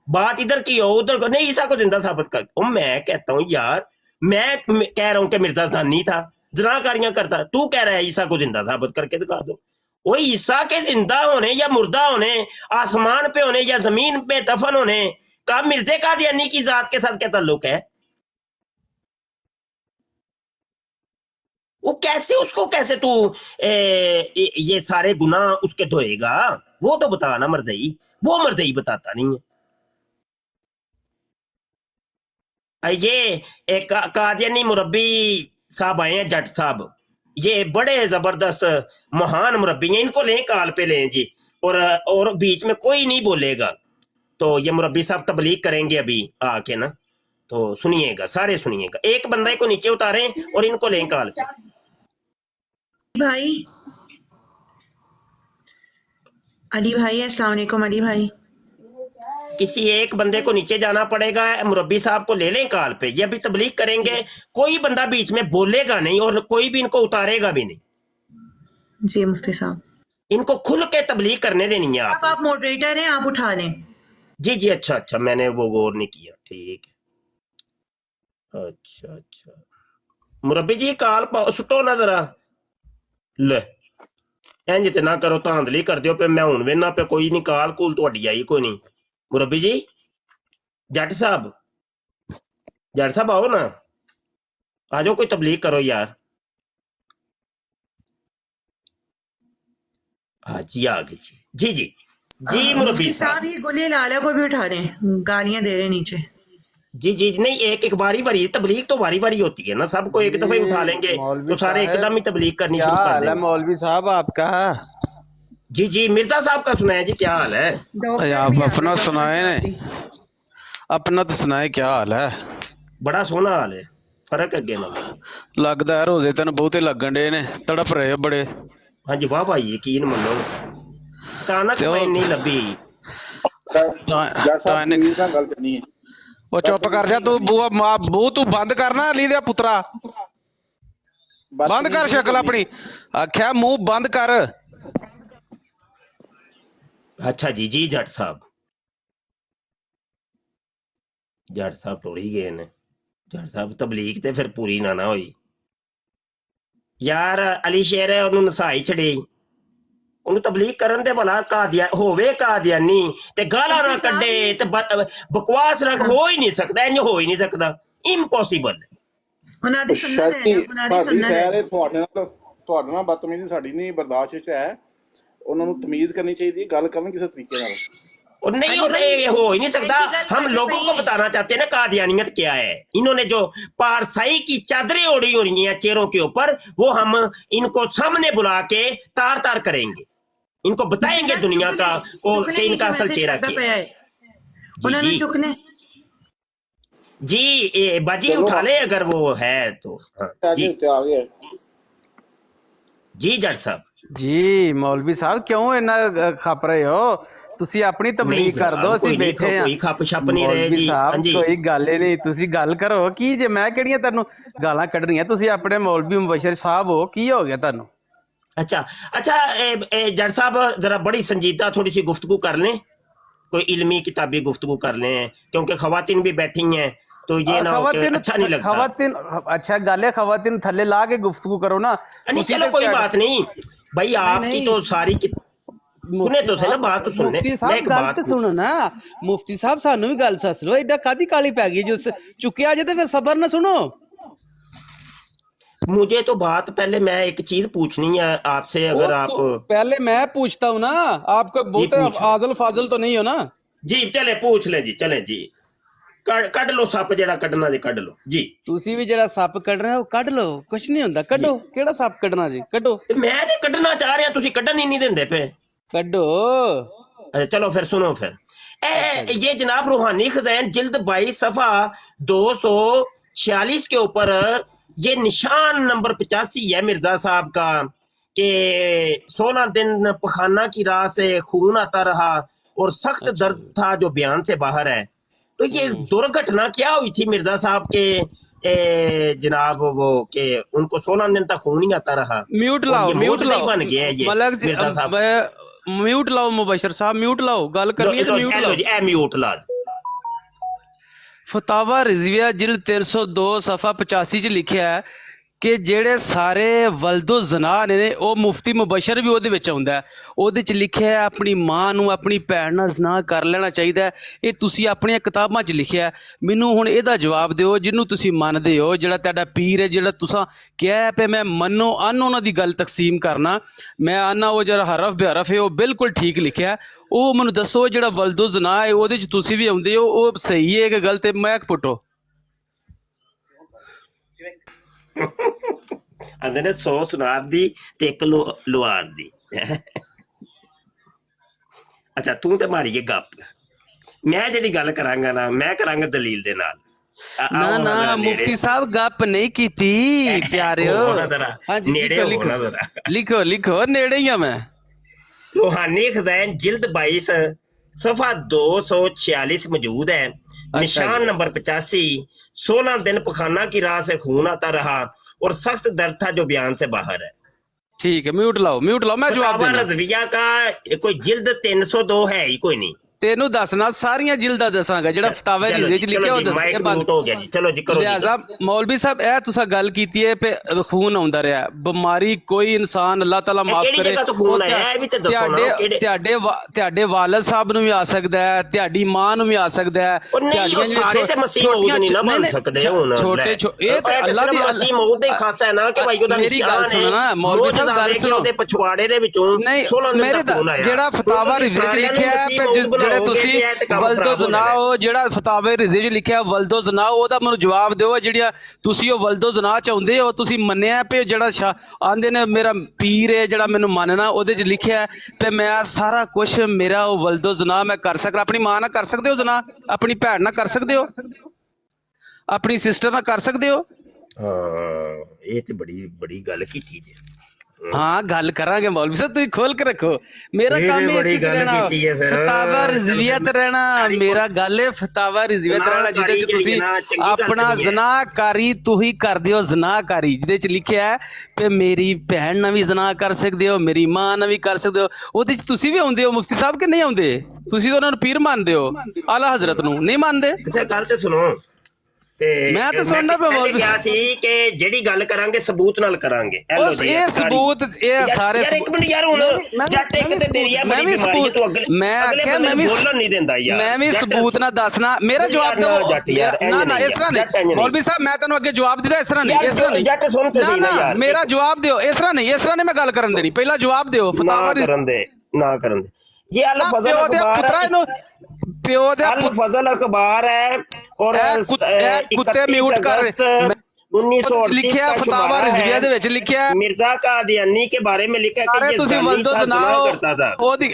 बात इधर की हो उधर को नहीं, ईसा को जिंदा साबित कर। और मैं कहता हूँ यार, मैं कह रहा हूँ कि मिर्जा जानी था, जनाकारियां करता, तू कह रहा है ईसा को जिंदा साबित करके दिखा दो। वो ईसा के जिंदा होने या मुर्दा होने, आसमान पे होने या जमीन पे दफन होने का मिर्जे कादियानी की जात के साथ क्या ताल्लुक है? वो कैसे, उसको कैसे तू ये सारे गुनाह उसके धोएगा? वो तो बता ना मर्दई, वो मर्दई बताता नहीं है। ये एक कादियानी मुरब्बी साहब आए हैं, जट साहब, ये बड़े जबरदस्त महान मुरब्बी हैं, इनको लें, काल पे लें जी। और बीच में कोई नहीं बोलेगा, तो ये मुरब्बी साहब तबलीग करेंगे अभी आके ना, तो सुनिएगा, सारे सुनिएगा। एक बंदे को नीचे उतारें और इनको लें काल पे। भाई अली भाई, अस्सलाम वालेकुम अली भाई। किसी एक बंदे को नीचे जाना पड़ेगा, मुरब्बी साहब को ले लें काल पे, ये अभी तबलीग करेंगे, कोई बंदा बीच में बोलेगा नहीं और कोई भी इनको उतारेगा भी नहीं जी मुफ्ती साहब, इनको खुल के तबलीग करने देनी है आप मॉडरेटर हैं, आप उठा लें। जी जी, अच्छा अच्छा, मैंने वो गौर नहीं किया, ठीक है, अच्छा अच्छा। मुरब्बी जी काल सुटो ना जरा, ले इंज ते ना करो, धांधली कर दियो पे, मैं हुण वेना पे कोई नहीं, काल कूल तुहाडी आई कोई नहीं। मुरब्बी जी, जट साहब आओ ना, आ जाओ, कोई तबलीग करो यार। हाँ जी, आ गई जी, जी जी जी। मुरब्बी मुफ्ती साहब, ये गुले लाला को भी उठा लें, गालियां दे रहे नीचे। जी जी, नहीं, एक एक बारी बारी, तबलीग तो बारी बारी होती है ना, सबको एक दफे उठा लेंगे तो सारे एकदम ही तबलीग करनी शुरू कर देंगे। मौलवी साहब आपका? जी जी, मिर्जा साहब का सुनाया जी, क्या हाल है? आप अपना सुनाए ने, अपना तो सुनाए, क्या हाल है? बड़ा सोहना हाल है, फर्क अगे ना लगता है रोजे तेन बहुते लगन डे ने, तड़प रहे हो बड़े। हाँ जी, वाह भाई, यकीन मनो, तानक मैं नहीं लभी। वो चुप कर जा तू, बू तू बंद करना अली दे पुत्रा, बंद कर शक्ल अपनी, आख्या मुंह बंद कर। अच्छा जी जी, जट साहब टोड़ी गए ने, जट साहब तबलीग ते फिर पूरी ना ना होई यार। अली शेर है ਉਹਨੂੰ ਨਸਾਈ ਛੜੀ, ਉਹਨੂੰ ਤਬਲੀਗ ਕਰਨ ਦੇ ਭਲਾ ਕਾਦੀਆ ਹੋਵੇ, ਕਾਦੀਆਨੀ ਤੇ ਗਾਲਾਂ ਨਾ ਕੱਢੇ ਤੇ ਬਕਵਾਸ ਨਾ ਹੋ ਹੀ ਨਹੀਂ ਸਕਦਾ, ਇੰਜ ਹੋ ਹੀ ਨਹੀਂ ਸਕਦਾ, ਇੰਪੋਸੀਬਲ। ਉਹਨਾਂ ਦੀ ਸੁਣਨਾ ਹੈ, ਉਹਨਾਂ ਦੀ ਸੁਣਨਾ ਹੈ। ਤੁਹਾਡੇ ਨਾਲ ਬਦਤਮੀਜ਼ੀ ਸਾਡੀ ਨਹੀਂ ਬਰਦਾਸ਼ਤ ਚ ਹੈ, ਉਹਨਾਂ ਨੂੰ ਤਮੀਜ਼ ਕਰਨੀ ਚਾਹੀਦੀ, ਗੱਲ ਕਰਨ ਕਿਸੇ ਤਰੀਕੇ ਨਾਲ। और नहीं, और ये हो ही नहीं सकता। हम लोगों को बताना चाहते हैं ना कादियानियत क्या है। इन्होंने जो पारसाई की चादरें ओढ़ी हो रही हैं चेहरों के ऊपर, वो हम इनको सामने बुला के तार तार करेंगे, इनको बताएंगे दुनिया का को कि इनका असल चेहरा क्या है। उन्होंने चुकने जी, बाजी उठा ले अगर वो है तो। जी जी जट साहब जी, मौलवी साहब क्यों इन्ना खप रहे हो? ਤੁਸੀਂ ਆਪਣੀ ਤਬਲੀਗ ਕਰ ਦੋ, ਅਸੀਂ ਬੈਠੇ ਆ। ਕੋਈ ਖੱਪ ਛੱਪ ਨਹੀਂ ਰਹੇ ਜੀ। ਹਾਂਜੀ, ਕੋਈ ਗੱਲ ਹੀ ਨਹੀਂ, ਤੁਸੀਂ ਗੱਲ ਕਰੋ। ਕੀ ਜੇ ਮੈਂ ਕਿਹੜੀਆਂ ਤੁਹਾਨੂੰ ਗਾਲਾਂ ਕੱਢਣੀਆਂ? ਤੁਸੀਂ ਆਪਣੇ ਮੌਲਵੀ ਮੁਬਸ਼ਰ ਸਾਹਿਬ ਹੋ, ਕੀ ਹੋ ਗਿਆ ਤੁਹਾਨੂੰ? अच्छा अच्छा, जट साहब जरा बड़ी संजीदा थोड़ी सी गुफ्तगू कर लें, कोई इल्मी किताबी गुफ्तगू कर लें, क्योंकि खवातीन भी बैठी हैं, तो ये ना हो कि अच्छा नहीं लगता। खवातीन, अच्छा गल है, खवातीन थल्ले ला के गुफ्तगू करो ना। नहीं चलो कोई बात नहीं भाई, आपकी तो सारी सुने तो सही ना, बात तो सुनने। मुफ्ती साहब गल तो सुनो ना, मुफ्ती साहब सानू भी गल सस लो, एडा कादी काली पै गई जो चुकिया जे, तो फिर सबर ना सुनो। मुझे तो बात पहले, मैं एक चीज पूछनी है आपसे, अगर आप पहले मैं पूछता हूँ ना, आपको बहुत आजल फाजल तो नहीं हो ना? जी चले पूछ ले जी, चले जी, ਕੱਢ ਲੋ ਸੱਪ ਜਿਹੜਾ ਕੱਢਣਾ ਜੀ, ਕੱਢ ਲੋ ਜੀ। ਤੁਸੀਂ ਵੀ ਜਿਹੜਾ ਸੱਪ ਕੱਢਣਾ ਉਹ ਕੱਢ ਲੋ, ਕੁਛ ਨਹੀਂ ਹੁੰਦਾ, ਕੱਢੋ। ਕਿਹੜਾ ਸੱਪ ਕੱਢਣਾ ਜੀ, ਕੱਢੋ। ਮੈਂ ਤੇ ਕੱਢਣਾ ਚਾਹ ਰਿਹਾ, ਤੁਸੀਂ ਕੱਢਣ ਹੀ ਨਹੀਂ ਦਿੰਦੇ ਪਏ। ਕੱਢੋ। अच्छा चलो फिर सुनो, फिर ये जनाब रूहानी खज़ाइन जिल्द 22 सफ़ा 246 के ऊपर ये निशान नंबर 85 है मिर्जा साहब का, कि 16 दिन पखाना की राह से खून आता रहा और सख्त दर्द था जो बयान से बाहर है। तो ये दुर्घटना क्या हुई थी मिर्जा साहब के जनाब वो कि उनको 16 दिन तक खून ही आता रहा। म्यूट और लाओ, ये म्यूट मौत नहीं लाओ बन गया है ये मलक जी, मिर्जा साहब। म्यूट लाओ मुबशर साहब, म्यूट लाओ, गल करनी है तो म्यूट लाओ। ए म्यूट ला दो। फतावा रिजविया जिल्द 302 सफ़ा 85 च लिखिਆ ਹੈ ਕਿ ਜਿਹੜੇ ਸਾਰੇ ਵਲਦੋ ਜ਼ਨਾ ਨੇ ਉਹ ਮੁਫਤੀ ਮੁਬਸ਼ਰ ਵੀ ਉਹਦੇ ਵਿੱਚ ਆਉਂਦਾ ਹੈ। ਉਹਦੇ ਚ ਲਿਖਿਆ ਹੈ ਆਪਣੀ ਮਾਂ ਨੂੰ ਆਪਣੀ ਭੈਣ ਨਾਲ ਜ਼ਨਾ ਕਰ ਲੈਣਾ ਚਾਹੀਦਾ ਹੈ। ਇਹ ਤੁਸੀਂ ਆਪਣੀਆਂ ਕਿਤਾਬਾਂ 'ਚ ਲਿਖਿਆ ਹੈ। ਮੈਨੂੰ ਹੁਣ ਇਹਦਾ ਜਵਾਬ ਦਿਓ, ਜਿਹਨੂੰ ਤੁਸੀਂ ਮੰਨਦੇ ਹੋ, ਜਿਹੜਾ ਤੁਹਾਡਾ ਪੀਰ ਹੈ, ਜਿਹੜਾ ਤੁਸੀਂ ਕਿਹਾ ਹੈ ਕਿ ਮੈਂ ਮੰਨੋ ਅਨ ਉਹਨਾਂ ਦੀ ਗੱਲ ਤਕਸੀਮ ਕਰਨਾ, ਮੈਂ ਆਨਾ ਉਹ ਜਿਹੜਾ ਹਰਫ ਬੇਹਰਫ ਹੈ ਉਹ ਬਿਲਕੁਲ ਠੀਕ ਲਿਖਿਆ ਹੈ। ਉਹ ਮੈਨੂੰ ਦੱਸੋ ਜਿਹੜਾ ਵਲਦੋ ਜ਼ਨਾ ਹੈ ਉਹਦੇ 'ਚ ਤੁਸੀਂ ਵੀ ਆਉਂਦੇ ਹੋ, ਉਹ ਸਹੀ ਹੈ ਕਿ ਗਲਤ ਹੈ? ਮੈਂ ਪੁੱਟੋ ਆਂਦੇ ਨੇ 100 ਸੁਨਾਰ ਦੀ ਤੇ 1 ਲੁਹਾਰ ਦੀ। ਅੱਛਾ ਤੂੰ ਤੇ ਮਾਰੀਏ ਗੱਪ, ਮੈਂ ਜਿਹੜੀ ਗੱਲ ਕਰਾਂਗਾ ਨਾ ਮੈਂ ਕਰਾਂਗਾ ਦਲੀਲ ਦੇ ਨਾਲ। ਨਾ ਨਾ ਮੁਫਤੀ ਸਾਹਿਬ ਗੱਪ ਨਹੀਂ ਕੀਤੀ ਪਿਆਰਿਓ। ਹਾਂਜੀ ਨੇੜੇ ਲਿਖੋ ਹੋਣਾ ਜ਼ਰਾ। ਲਿਖੋ ਲਿਖੋ, ਨੇੜੇ ਹੀ ਆ ਮੈਂ। रूहानी खजाइन जिल्द 22 सफा 246 मौजूद है। निशान नंबर 85। 16 दिन पखाना की राह से खून आता रहा और सख्त दर्द था जो बयान से बाहर है। ठीक है, म्यूट लाओ, म्यूट लाओ, मैं जवाब फतावा देना। रज़विया का कोई जिल्द 302 है ही कोई नहीं। ਤੈਨੂੰ ਦੱਸਣਾ ਸਾਰੀਆਂ ਜਿਲਦਾਂ ਦੱਸਾਂਗਾ, ਜਿਹੜਾ ਫਤਾਵਾ ਰਿਜ਼ੇ ਚ ਲਿਖਿਆ ਉਹ ਦੱਸ। ਮਾਈਕ ਮਿਊਟ ਹੋ ਗਿਆ ਜੀ, ਚਲੋ ਜੀ ਕਰੋ ਜੀ। ਲਿਹਾਜ਼ਾ ਮੌਲਵੀ ਸਾਹਿਬ ਇਹ ਤੁਸੀਂ ਗੱਲ ਕੀਤੀ ਹੈ ਕਿ ਖੂਨ ਆਉਂਦਾ ਰਿਹਾ, ਬਿਮਾਰੀ ਕੋਈ ਇਨਸਾਨ ਅੱਲਾਹ ਤਾਲਾ ਮਾਫ ਕਿਹੜੀ ਕਰੇ, ਜਗ੍ਹਾ ਤੋਂ ਖੂਨ ਆਇਆ ਇਹ ਵੀ ਤੇ ਦੱਸੋ ਨਾ। ਤੁਹਾਡੇ ਵਾਲਿਦ ਸਾਹਿਬ ਨੂੰ ਵੀ ਆ ਸਕਦਾ ਹੈ, ਤੁਹਾਡੀ ਮਾਂ ਨੂੰ ਵੀ ਆ ਸਕਦਾ ਹੈ। ਉਹ ਨਹੀਂ, ਉਹ ਸਾਰੇ ਤੇ ਮਸੀਹ ਮੌਦ ਨਹੀਂ ਨਾ ਬਣ ਸਕਦੇ ਹੁਣ। ਛੋਟੇ ਇਹ ਤਾਂ ਅੱਲਾਹ ਦੀ ਮਸੀਹ ਮੌਦ ਦਾ ਹੀ ਖਾਸਾ ਹੈ ਨਾ ਕਿ ਭਾਈ ਉਹਦਾ ਮੇਰੀ ਗੱਲ ਸੁਣੋ ਨਾ ਮੌਲਵੀ ਸਾਹਿਬ, ਗੱਲ ਸੁਣੋ। ਉਹਦੇ ਪਛਵਾੜੇ ਦੇ ਵਿੱਚੋਂ 16 ਦਿਨ ਮੇਰੇ ਦਾ ਖੂਨ ਆਇਆ। ਜਿਹੜਾ ਫਤਾਵਾ ਰਿਜ਼ੇ ਚ ਲਿਖਿਆ ਹੈ ਕਿ ਜਿਹੜੇ ਤੁਸੀਂ ਵਲਦੋ ਜ਼ਨਾਓ, ਜਿਹੜਾ ਫਤਾਵੇ ਰਿਜ਼ੇ ਚ ਲਿਖਿਆ ਵਲਦੋ ਜ਼ਨਾਓ, ਉਹਦਾ ਮੈਨੂੰ ਜਵਾਬ ਦਿਓ। ਜਿਹੜੀਆਂ ਤੁਸੀਂ ਉਹ ਵਲਦੋ ਜ਼ਨਾ ਚਾਹੁੰਦੇ ਹੋ, ਤੁਸੀਂ ਮੰਨਿਆ ਪਏ ਜਿਹੜਾ ਆਂਦੇ ਨੇ ਮੇਰਾ ਪੀਰ ਹੈ ਜਿਹੜਾ ਮੈਨੂੰ ਮੰਨਣਾ, ਉਹਦੇ ਚ ਲਿਖਿਆ ਤੇ ਮੈਂ ਸਾਰਾ ਕੁਝ ਮੇਰਾ ਉਹ ਵਲਦੋ ਜ਼ਨਾ ਮੈਂ ਕਰ ਸਕਦਾ। ਆਪਣੀ ਮਾਂ ਨਾਲ ਕਰ ਸਕਦੇ ਹੋ ਜ਼ਨਾ, ਆਪਣੀ ਭੈਣ ਨਾਲ ਕਰ ਸਕਦੇ ਹੋ, ਆਪਣੀ ਸਿਸਟਰ ਨਾਲ ਕਰ ਸਕਦੇ ਹੋ। ਹਾਂ ਇਹ ਤੇ ਬੜੀ ਗੱਲ ਕੀਤੀ ਜੀ। हाँ गल करांगे मौलवी साहब, तुम खोल के रखो। मेरा काम है इसी रहना, फतावा रिजविया ते रहना। मेरा गल है फतावा रिजविया ते रहना, जिदे च तुसी अपना ज़नाकारी तुही कर दियो, ज़नाकारी जिदे च लिखिया है कि मेरी भैन नाल भी ज़ना कर सकदे हो, मेरी मां नाल भी कर सकदे हो। ओदे च तुसी भी आउंदे हो मुफ्ती साहब कि नहीं आउंदे? तुसी तो उन्हां नूं पीर मानदे हो, आला हज़रत नूं नहीं मानदे? अच्छा गल ते सुनो। मैं तो सुनना पे मौलवी क्या सी कि ਜਿਹੜੀ ਗੱਲ ਕਰਾਂਗੇ ਸਬੂਤ ਨਾਲ ਕਰਾਂਗੇ। ਇਹ ਸਬੂਤ ਇਹ ਸਾਰੇ ਯਾਰ ਇੱਕ ਮਿੰਟ ਯਾਰ, ਹੁਣ ਜੱਟ ਇੱਕ ਤੇ ਤੇਰੀ ਆ ਬੜੀ ਬਿਮਾਰੀ ਤੂੰ ਅਗਲੇ ਮੈਂ ਆਖਿਆ ਮੈਂ ਵੀ ਬੋਲਣ ਨਹੀਂ ਦਿੰਦਾ ਯਾਰ। ਮੈਂ ਵੀ ਸਬੂਤ ਨਾਲ ਦੱਸਣਾ, ਮੇਰਾ ਜਵਾਬ ਦਿਓ। ਨਾ ਨਾ ਇਸ ਤਰ੍ਹਾਂ ਨਹੀਂ ਮੌਲਵੀ ਸਾਹਿਬ, ਮੈਂ ਤੈਨੂੰ ਅੱਗੇ ਜਵਾਬ ਦਿੱਤਾ, ਇਸ ਤਰ੍ਹਾਂ ਨਹੀਂ, ਇਸ ਤਰ੍ਹਾਂ ਨਹੀਂ। ਜੱਟ ਸੁਣ ਤੇ ਸਹੀ ਨਾ ਯਾਰ, ਮੇਰਾ ਜਵਾਬ ਦਿਓ। ਇਸ ਤਰ੍ਹਾਂ ਨਹੀਂ, ਇਸ ਤਰ੍ਹਾਂ ਨਹੀਂ ਮੈਂ ਗੱਲ ਕਰਨ ਦੇਣੀ, ਪਹਿਲਾਂ ਜਵਾਬ ਦਿਓ। ਫਤਾਵਾ ਕਰਨ ਦੇ ਨਾ ਕਰਨ ਦੇ। ਇਹ ਅਲ ਫਜ਼ਲ ਪੁੱਤਰਾ ਇਹਨੂੰ ਪਿਓ ਦੇ ਅਲ ਫਜ਼ਲ ਅਖਬਾਰ ਹੈ ਔਰ ਕੁੱਤੇ ਮਿਊਟ ਕਰ 1938 ਲਿਖਿਆ फतावा रिज़विया ਦੇ ਵਿੱਚ ਲਿਖਿਆ मिर्जा कादियानी के बारे में लिखा है कि ਤੁਸੀਂ ਵਲਦੋ ਜ਼ਨਾਓ ਉਹਦੀ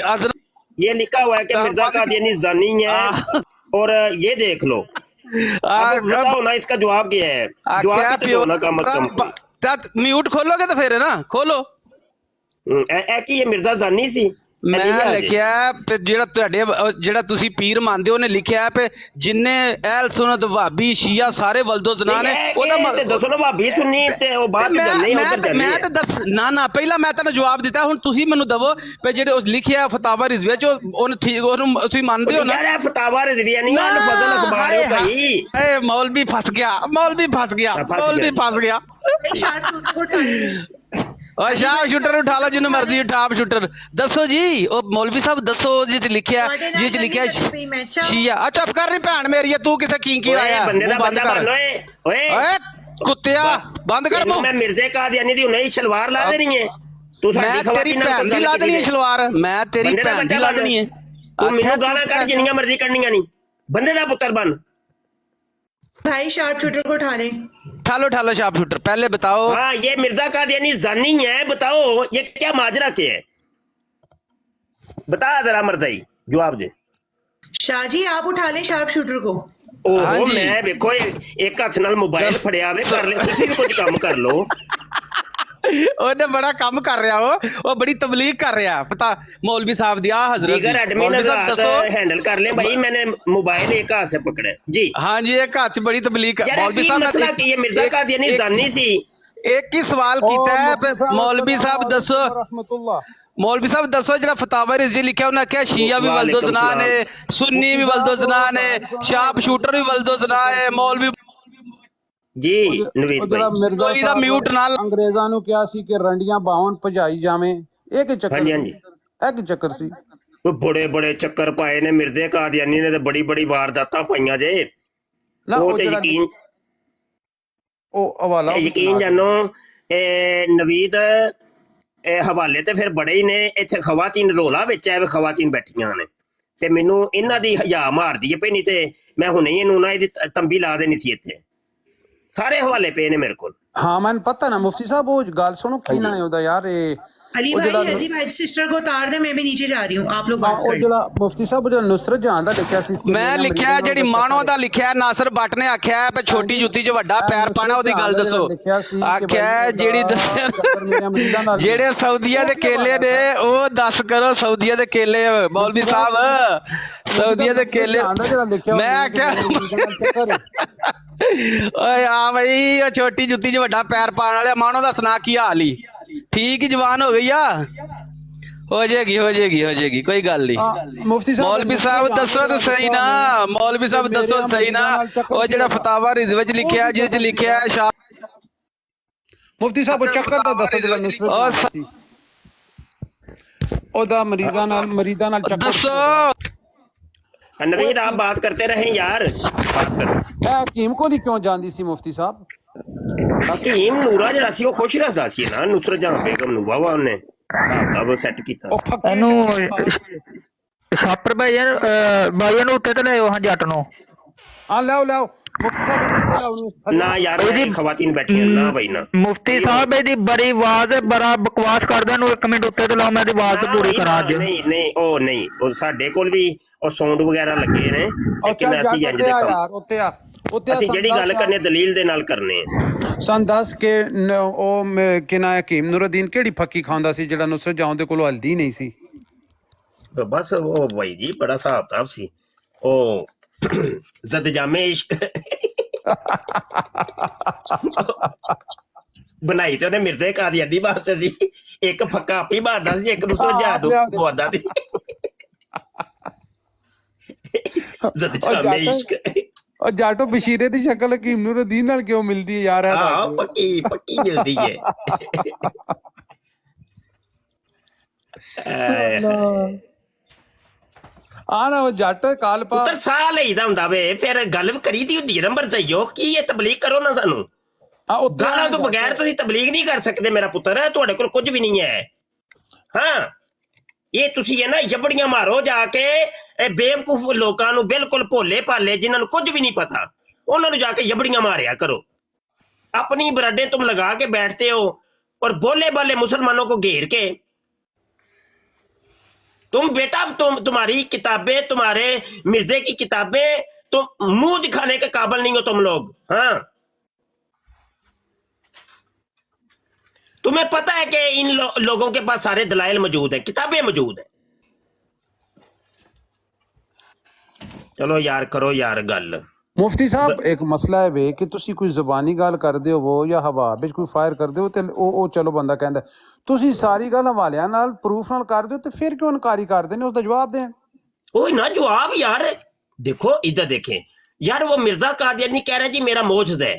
ये लिखा हुआ है कि मिर्जा कादियानी जानी है। और ये देख लो, अब बताओ ना इसका जवाब क्या है? जवाब भी तो ना कम म्यूट खोलोगे तो फिर है ना, खोलो। कि ये मिर्जा जानी सी। ਮੈਂ ਲਿਖਿਆ ਜਿਹੜਾ ਤੁਸੀਂ ਪੀਰ ਮੰਨਦੇ ਹੋ, ਉਹਨੇ ਲਿਖਿਆ ਕਿ ਜਿੰਨੇ ਅਹਿਲ ਸੁਨਨਤ ਵਹਾਬੀ ਸ਼ੀਆ ਸਾਰੇ ਵਲਦੋ ਜ਼ਨਾ ਨੇ। ਉਹਦਾ ਤੇ ਦੱਸੋ ਨਾ ਵਹਾਬੀ ਸੁੰਨੀ ਤੇ ਉਹ ਬਾਅਦ ਵਿੱਚ ਨਹੀਂ ਉਧਰ ਜਾਂਦੇ। ਮੈਂ ਤਾਂ ਦੱਸ ਨਾ ਪਹਿਲਾਂ ਮੈਂ ਤੁਹਾਨੂੰ ਜਵਾਬ ਦਿੱਤਾ, ਹੁਣ ਤੁਸੀਂ ਮੈਨੂੰ ਦਵੋ ਕਿ ਜਿਹੜੇ ਉਸ ਲਿਖਿਆ ਫਤਾਵਾ ਰਿਜ਼ਵੀਆ ਚ ਉਹਨੂੰ ਤੁਸੀਂ ਮੰਨਦੇ ਹੋ ਨਾ? ਯਾਰ ਫਤਾਵਾ ਰਿਜ਼ਵੀਆ ਨਹੀਂ, ਅਲ ਫਜ਼ਲ ਅਖਬਾਰ ਹੈ ਭਾਈ। ਏ ਮੌਲਵੀ ਫਸ ਗਿਆ, ਮੌਲਵੀ ਫਸ ਗਿਆ, ਮੌਲਵੀ ਫਸ ਗਿਆ। और शार्प शूटर उठा लो, जिन्हें मर्जी शार्प शूटर। दसो जी ओ मौलवी साहब दसो जी लिखिया शिया। अच्छा कर रही भैन मेरी, तू किथे की आया? बंद कर ओए कुत्तिया, बंद कर। मैं मिर्जे कादियानी दी नहीं शलवार ला देनी है तू, मैं तेरी भैन दी ला देनी है शलवार, मैं तेरी भैन दी ला देनी है। तू मेनू गालां कढ जिन्नियां मर्जी कढनियां नहीं, बंदे दा पुत्तर बन। भाई शार्प शूटर को उठा ले। ठालो शार्प शूटर, पहले बताओ। हाँ ये मिर्जा कादियानी जानी है, बताओ ये क्या माजरा के है? बता जरा मर्दाई, जवाब दे। शाह जी आप उठा लें शार्प शूटर को। ओहो मैं देखो एक हाथ नाल मोबाइल फड़िया वे कर ले, तुसी भी कुछ काम कर लो। ਉਹਨੇ ਬੜਾ ਕੰਮ ਕਰ ਰਿਹਾ, ਉਹ ਬੜੀ ਤਬਲੀਗ ਕਰ ਰਿਹਾ, ਪਤਾ ਮौलवी साहब दी हजरत दीगर एडमिन मौलवी साहब हजरात दसो। हैंडल कर ले भाई, मैंने मोबाइल एक हाथ से पकड़े जी। हाँ जी, एक हाथ च बड़ी तबलीग यार मौलवी की साहब मसला की ये मिर्जा कादियानी जानी सी। एक ही सवाल कीता है, मौलवी साहब दसो, मौलवी साहब दसो ਜਿਹੜਾ ਫਤਾਵਾ ਰਿਜ਼ੀ ਲਿਖਿਆ ਉਹਨਾਂ ਕਿਹਾ ਸ਼ੀਆ ਵੀ ਵਲਦੋ ਜ਼ਨਾ ਨੇ, ਸੁन्नी ਵੀ ਵਲਦੋ ਜ਼ਨਾ ਨੇ, ਸ਼ਾਰਪ ਸ਼ੂਟਰ ਵੀ ਵਲਦੋ ਜ਼ਨਾ ਹੈ। ਮੌਲवी ਜੀ ਨਵੀਦ ਜਿਹੜਾ ਭਾਈ ਮਿਰਜ਼ਾ ਕੋਈ ਦਾ ਸਾਹਿਬ ਮਿਊਟ ਨਾਲ ਅੰਗਰੇਜ਼ਾਂ ਨੂੰ ਕਿਹਾ ਸੀ ਕਿ ਰੰਡੀਆਂ ਬਾਵਨ ਭਜਾਈ ਜਾਵੇਂ, ਇਹ ਕੀ ਚੱਕਰ ਹਾਂਜੀ, ਸੀ? ਹਾਂਜੀ। ਇਹ ਕੀ ਚੱਕਰ ਸੀ? ਕੋਈ ਬੜੇ ਬੜੇ ਚੱਕਰ ਪਾਏ ਨੇ ਮਿਰਜ਼ੇ ਕਾਦੀਆਨੀ ਨੇ, ਤੇ ਬੜੀ ਬੜੀ ਵਾਰਦਾਤਾਂ ਪਾਈਆਂ ਜੇ। ਨਾ ਉਹ ਉਹ ਤੇ ਜਿਹੜਾ ਯਕੀਨ ਉਹ ਹਵਾਲਾ ਉਹ ਯਕੀਨ ਸੁਣਾ ਜਾਨੋ ਨਵੀਦ ਹਵਾਲੇ ਤੇ ਫਿਰ ਬੜੇ ਹੀ ਨੇ। ਇੱਥੇ ਖਵਾਤੀਨ ਰੋਲਾ ਵਿੱਚ ਐ, ਖਵਾਤੀਨ ਬੈਠੀਆਂ ਨੇ ਤੇ ਮੈਨੂੰ ਇਹਨਾਂ ਦੀ ਹਯਾ ਮਾਰਦੀ ਹੈ ਪਈ, ਨਹੀਂ ਤੇ ਮੈਂ ਹੁਣੇ ਇਹਨੂੰ ਨਾ ਇਹਦੀ ਤੰਬੀ ਲਾ ਦੇਣੀ ਸੀ। ਇੱਥੇ ਸਾਰੇ ਹਵਾਲੇ ਪਏ ਨੇ ਮੇਰੇ ਕੋਲ। ਹਾਂ ਮੈਨੂੰ ਪਤਾ ਨਾ ਮੁਫਤੀ ਸਾਹਿਬ ਉਹ ਗੱਲ ਸੁਣੋ ਕੀ ਨਾ ਹੈ ਉਹਦਾ ਯਾਰ, ਇਹ अली वो भाई जरा- हजी भाई सिस्टर को उतार दे, मैं भी नीचे जा रही हूँ, आप लोग बात ਉਹ करें। ਜਿਹੜਾ ਮੁਫਤੀ ਸਾਹਿਬ ਜਿਹੜਾ ਨੁਸਰਤ ਜਹਾਂ ਦਾ ਲਿਖਿਆ ਸੀ ਮੈਂ ਲਿਖਿਆ ਜਿਹੜੀ ਮਾਣੋ ਦਾ ਲਿਖਿਆ, ਨਾਸਰ ਬੱਟ ਨੇ ਆਖਿਆ ਵੀ ਛੋਟੀ ਜੁੱਤੀ 'ਚ ਵੱਡਾ ਪੈਰ ਪਾਣਾ, ਉਹਦੀ ਗੱਲ ਦੱਸੋ। ਆਖਿਆ ਜਿਹੜੀ ਜਿਹੜੇ ਸਾਊਦੀਆ ਦੇ ਕੇਲੇ ਨੇ ਉਹ ਦੱਸ ਕਰੋ, ਸਾਊਦੀਆ ਦੇ ਕੇਲੇ ਮੌਲਵੀ ਸਾਹਿਬ, ਸਾਊਦੀਆ ਦੇ ਕੇਲੇ। ਮੈਂ ਆਖਿਆ ਓਏ ਆ ਬਈ, ਉਹ ਛੋਟੀ ਜੁੱਤੀ 'ਚ ਵੱਡਾ ਪੈਰ ਪਾਣ ਵਾਲੇ ਮਾਣੋ ਦਾ ਸੁਣਾ ਕੀ ਹਾਲ ਹੀ? ਠੀਕ ਹੀ ਜਵਾਨ ਹੋ ਗਈ ਆ, ਹੋ ਜਾਏਗੀ ਕੋਈ ਗੱਲ ਨਹੀਂ। ਮੁਫਤੀ ਸਾਹਿਬ ਮੌਲਵੀ ਸਾਹਿਬ ਦੱਸੋ ਤਾਂ ਸਹੀ ਨਾ, ਮੌਲਵੀ ਸਾਹਿਬ ਦੱਸੋ ਸਹੀ ਨਾ, ਉਹ ਜਿਹੜਾ ਫਤਾਵਾ ਰਿਜ਼ ਵਿੱਚ ਲਿਖਿਆ, ਜਿਹਦੇ 'ਚ ਲਿਖਿਆ ਮੁਫਤੀ ਸਾਹਿਬ ਉਹ ਚੱਕਰ ਦਾ ਦੱਸੋ ਜਿਹੜਾ ਨੁਸਰਤ ਸੀ ਉਹਦਾ ਮਰੀਜ਼ਾਂ ਨਾਲ ਚੱਕਰ ਦੱਸੋ। ਨਵੀਦ ਆਪ ਬਾਤ ਕਰਤੇ ਰਹੇ ਯਾਰ, ਬਾਤ ਕਰੋ। ਇਹ ਹਕੀਮ ਕੋਲ ਹੀ ਕਿਉਂ ਜਾਂਦੀ ਸੀ ਮੁਫਤੀ ਸਾਹਿਬ? ਹਕੀਮ ਨੂਰਾ ਜਿਹੜਾ ਸੀ ਉਹ ਖੁਸ਼ ਰੱਖਦਾ ਸੀ ਨਾ ਨੁਸਰਤ ਜਹਾਂ ਬੇਗਮ ਨੂੰ, ਵਾਵਾ ਉਹਨੇ ਹਿਸਾਬ ਦਾ ਸੈੱਟ ਕੀਤਾ। ਉਹ ਫੱਕੇ ਇਹਨੂੰ ਛਾਪਰ ਭਾਈਆਂ ਨੂੰ ਉੱਤੇ ਤੇ ਲਿਆਓ ਹਾਂ ਜੱਟ ਨੂੰ। ਹਾਂ ਲਿਆਓ ਮੁਫਤੀ ਸਾਹਿਬ ਨਾ ਯਾਰ ਖਵਾਤੀਨ ਬੈਠੀਆਂ ਨਾ ਬਈ ਨਾ। ਮੁਫਤੀ ਸਾਹਿਬ ਇਹਦੀ ਬੜੀ ਆਵਾਜ਼ ਬੜਾ ਬਕਵਾਸ ਕਰਦਾ, ਨੂੰ 1 ਮਿੰਟ ਉੱਤੇ ਤੇ ਲਾਓ, ਮੈਂ ਇਹਦੀ ਆਵਾਜ਼ ਪੂਰੀ ਕਰਾਂ ਅੱਜ। ਨਹੀਂ ਉਹ ਸਾਡੇ ਕੋਲ ਵੀ ਉਹ ਸਾਊਂਡ ਵਗੈਰਾ ਲੱਗੇ ਨੇ, ਲੇਕਿਨ ਅਸੀਂ ਇੰਜ ਦੇ ਕੰਮ ਉੱਤੇ ਅਸੀਂ ਜਿਹੜੀ ਗੱਲ ਕਰਨੇ ਦਲੀਲ ਦੇ ਨਾਲ ਕਰਨੇ ਆ। ਸਨ ਦੱਸ ਕੇ ਉਹ ਕਿਨਾ ਹਕੀਮ ਨੂਰੁਦੀਨ ਕਿਹੜੀ ਫੱਕੀ ਖਾਂਦਾ ਸੀ ਜਿਹੜਾ ਨੁਸਰਤ ਜਹਾਂ ਦੇ ਕੋਲ ਹਲਦੀ ਨਹੀਂ ਸੀ? ਬਸ ਉਹ ਬਾਈ ਜੀ ਬੜਾ ਹਿਸਾਬ ਕਿਤਾਬ ਸੀ ਉਹ। ਜ਼ਦ ਜਾਮੇ ਇਸ਼ਕ ਬਣਾਈ ਤੇ ਉਹਨੇ ਮਿਰਜ਼ੇ ਕਾਦੀਆਨੀ ਵਾਸਤੇ ਸੀ। ਇੱਕ ਫੱਕਾ ਆਪੀ ਮਾਰਦਾ ਸੀ, ਇੱਕ ਦੂਸਰਾ ਜਾਦੂ ਬੁਆਦਾ ਸੀ। ਜ਼ਦ ਜਾਮੇ ਇਸ਼ਕ ਉਹ ਜਾਟੋ ਬਸ਼ੀਰੇ ਦੀ ਸ਼ਕਲ ਹਕੀਮ ਨੂਰੁਦੀਨ ਨਾਲ ਕਿਉਂ ਮਿਲਦੀ ਹੈ ਯਾਰ? ਹਾਂ ਪੱਕੀ ਮਿਲਦੀ ਹੈ। ਆ ਨਾ ਉਹ ਜੱਟ ਕਾਲ ਪਾ ਪੁੱਤਰ ਸਾਹ ਲਈਦਾ ਹੁੰਦਾ ਵੇ, ਫਿਰ ਗੱਲ ਵੀ ਕਰੀ ਦੀ ਹੁੰਦੀ ਹੈ। ਨੰਬਰ ਦਈਓ ਕੀ ਇਹ ਤਬਲੀਗ ਕਰੋ ਨਾ ਸਾਨੂੰ। ਗਾਲਾਂ ਤੋਂ ਬਗੈਰ ਤੁਸੀਂ ਤਬਲੀਗ ਨਹੀਂ ਕਰ ਸਕਦੇ ਮੇਰਾ ਪੁੱਤਰ, ਤੁਹਾਡੇ ਕੋਲ ਕੁਝ ਵੀ ਨਹੀਂ ਹੈ। ਹਾਂ ਇਹ ਤੁਸੀਂ ਇਹ ਨਾ ਜਬੜੀਆਂ ਮਾਰੋ ਜਾ ਕੇ ਇਹ ਬੇਵਕੂਫ ਲੋਕਾਂ ਨੂੰ, ਬਿਲਕੁਲ ਭੋਲੇ ਭਾਲੇ ਜਿਨ੍ਹਾਂ ਨੂੰ ਕੁਝ ਵੀ ਨਹੀਂ ਪਤਾ, ਉਹਨਾਂ ਨੂੰ ਜਾ ਕੇ ਜਬੜੀਆਂ ਮਾਰਿਆ ਕਰੋ। अपनी बराडे तुम लगा के बैठते हो और बोले बाले मुसलमानों को घेर के तुम बेटा तुम्हारी किताबें, तुम्हारे मिर्जे की किताबें, तुम मुंह दिखाने के काबिल नहीं हो तुम लोग। हाँ तुम्हें पता है कि इन लोगों के पास सारे दलाइल मौजूद है, किताबें मौजूद है। चलो यार करो यार गल। ਮੁਫਤੀ ਸਾਹਿਬ ਇੱਕ ਮਸਲਾ ਹੈ ਵੇ ਕਿ ਤੁਸੀਂ ਕੋਈ ਜ਼ੁਬਾਨੀ ਗੱਲ ਕਰਦੇ ਹੋ ਜਾਂ ਹਵਾ ਵਿੱਚ ਕੋਈ ਫਾਇਰ ਕਰਦੇ ਹੋ ਤੇ ਉਹ ਚਲੋ ਬੰਦਾ ਕਹਿੰਦਾ, ਤੁਸੀਂ ਸਾਰੀ ਗੱਲ ਹਵਾਲਿਆਂ ਨਾਲ ਪ੍ਰੂਫ ਨਾਲ ਕਰਦੇ ਹੋ ਤੇ ਫਿਰ ਕਿਉਂ ਇਨਕਾਰੀ ਕਰਦੇ ਨੇ? ਉਸਦਾ ਜਵਾਬ ਦੇਣ। ओए ना जवाब यार, देखो इधर देखें यार, वो मिर्जा कादियानी कह रहे हैं जी मेरा मौजूद है।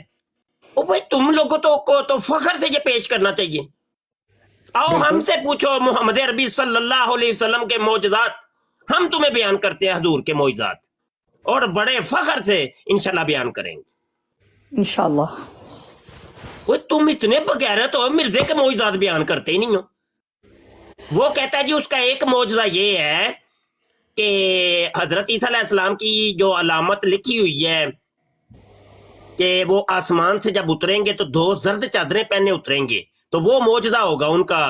ओ भाई तुम लोगों को तो फख्र से ये पेश करना चाहिए। आओ हमसे पूछो मोहम्मद अरबी सल्लल्लाहु अलैहि वसल्लम के मौजूदात, हम तुम्हें बयान करते हैं हजूर के मौजूदात, और बड़े फख्र से इंशाल्लाह बयान करेंगे इंशाल्लाह। वो तुम इतने बगैरत हो, मिर्जे के मौजूदात बयान करते ही नहीं हो। वो कहता है जी उसका एक मौजूदा ये है कि हजरत ईसा अलैहिस्सलाम की जो अलामत लिखी हुई है कि वो आसमान से जब उतरेंगे तो 2 जर्द चादरें पहने उतरेंगे, तो वो मौजूदा होगा उनका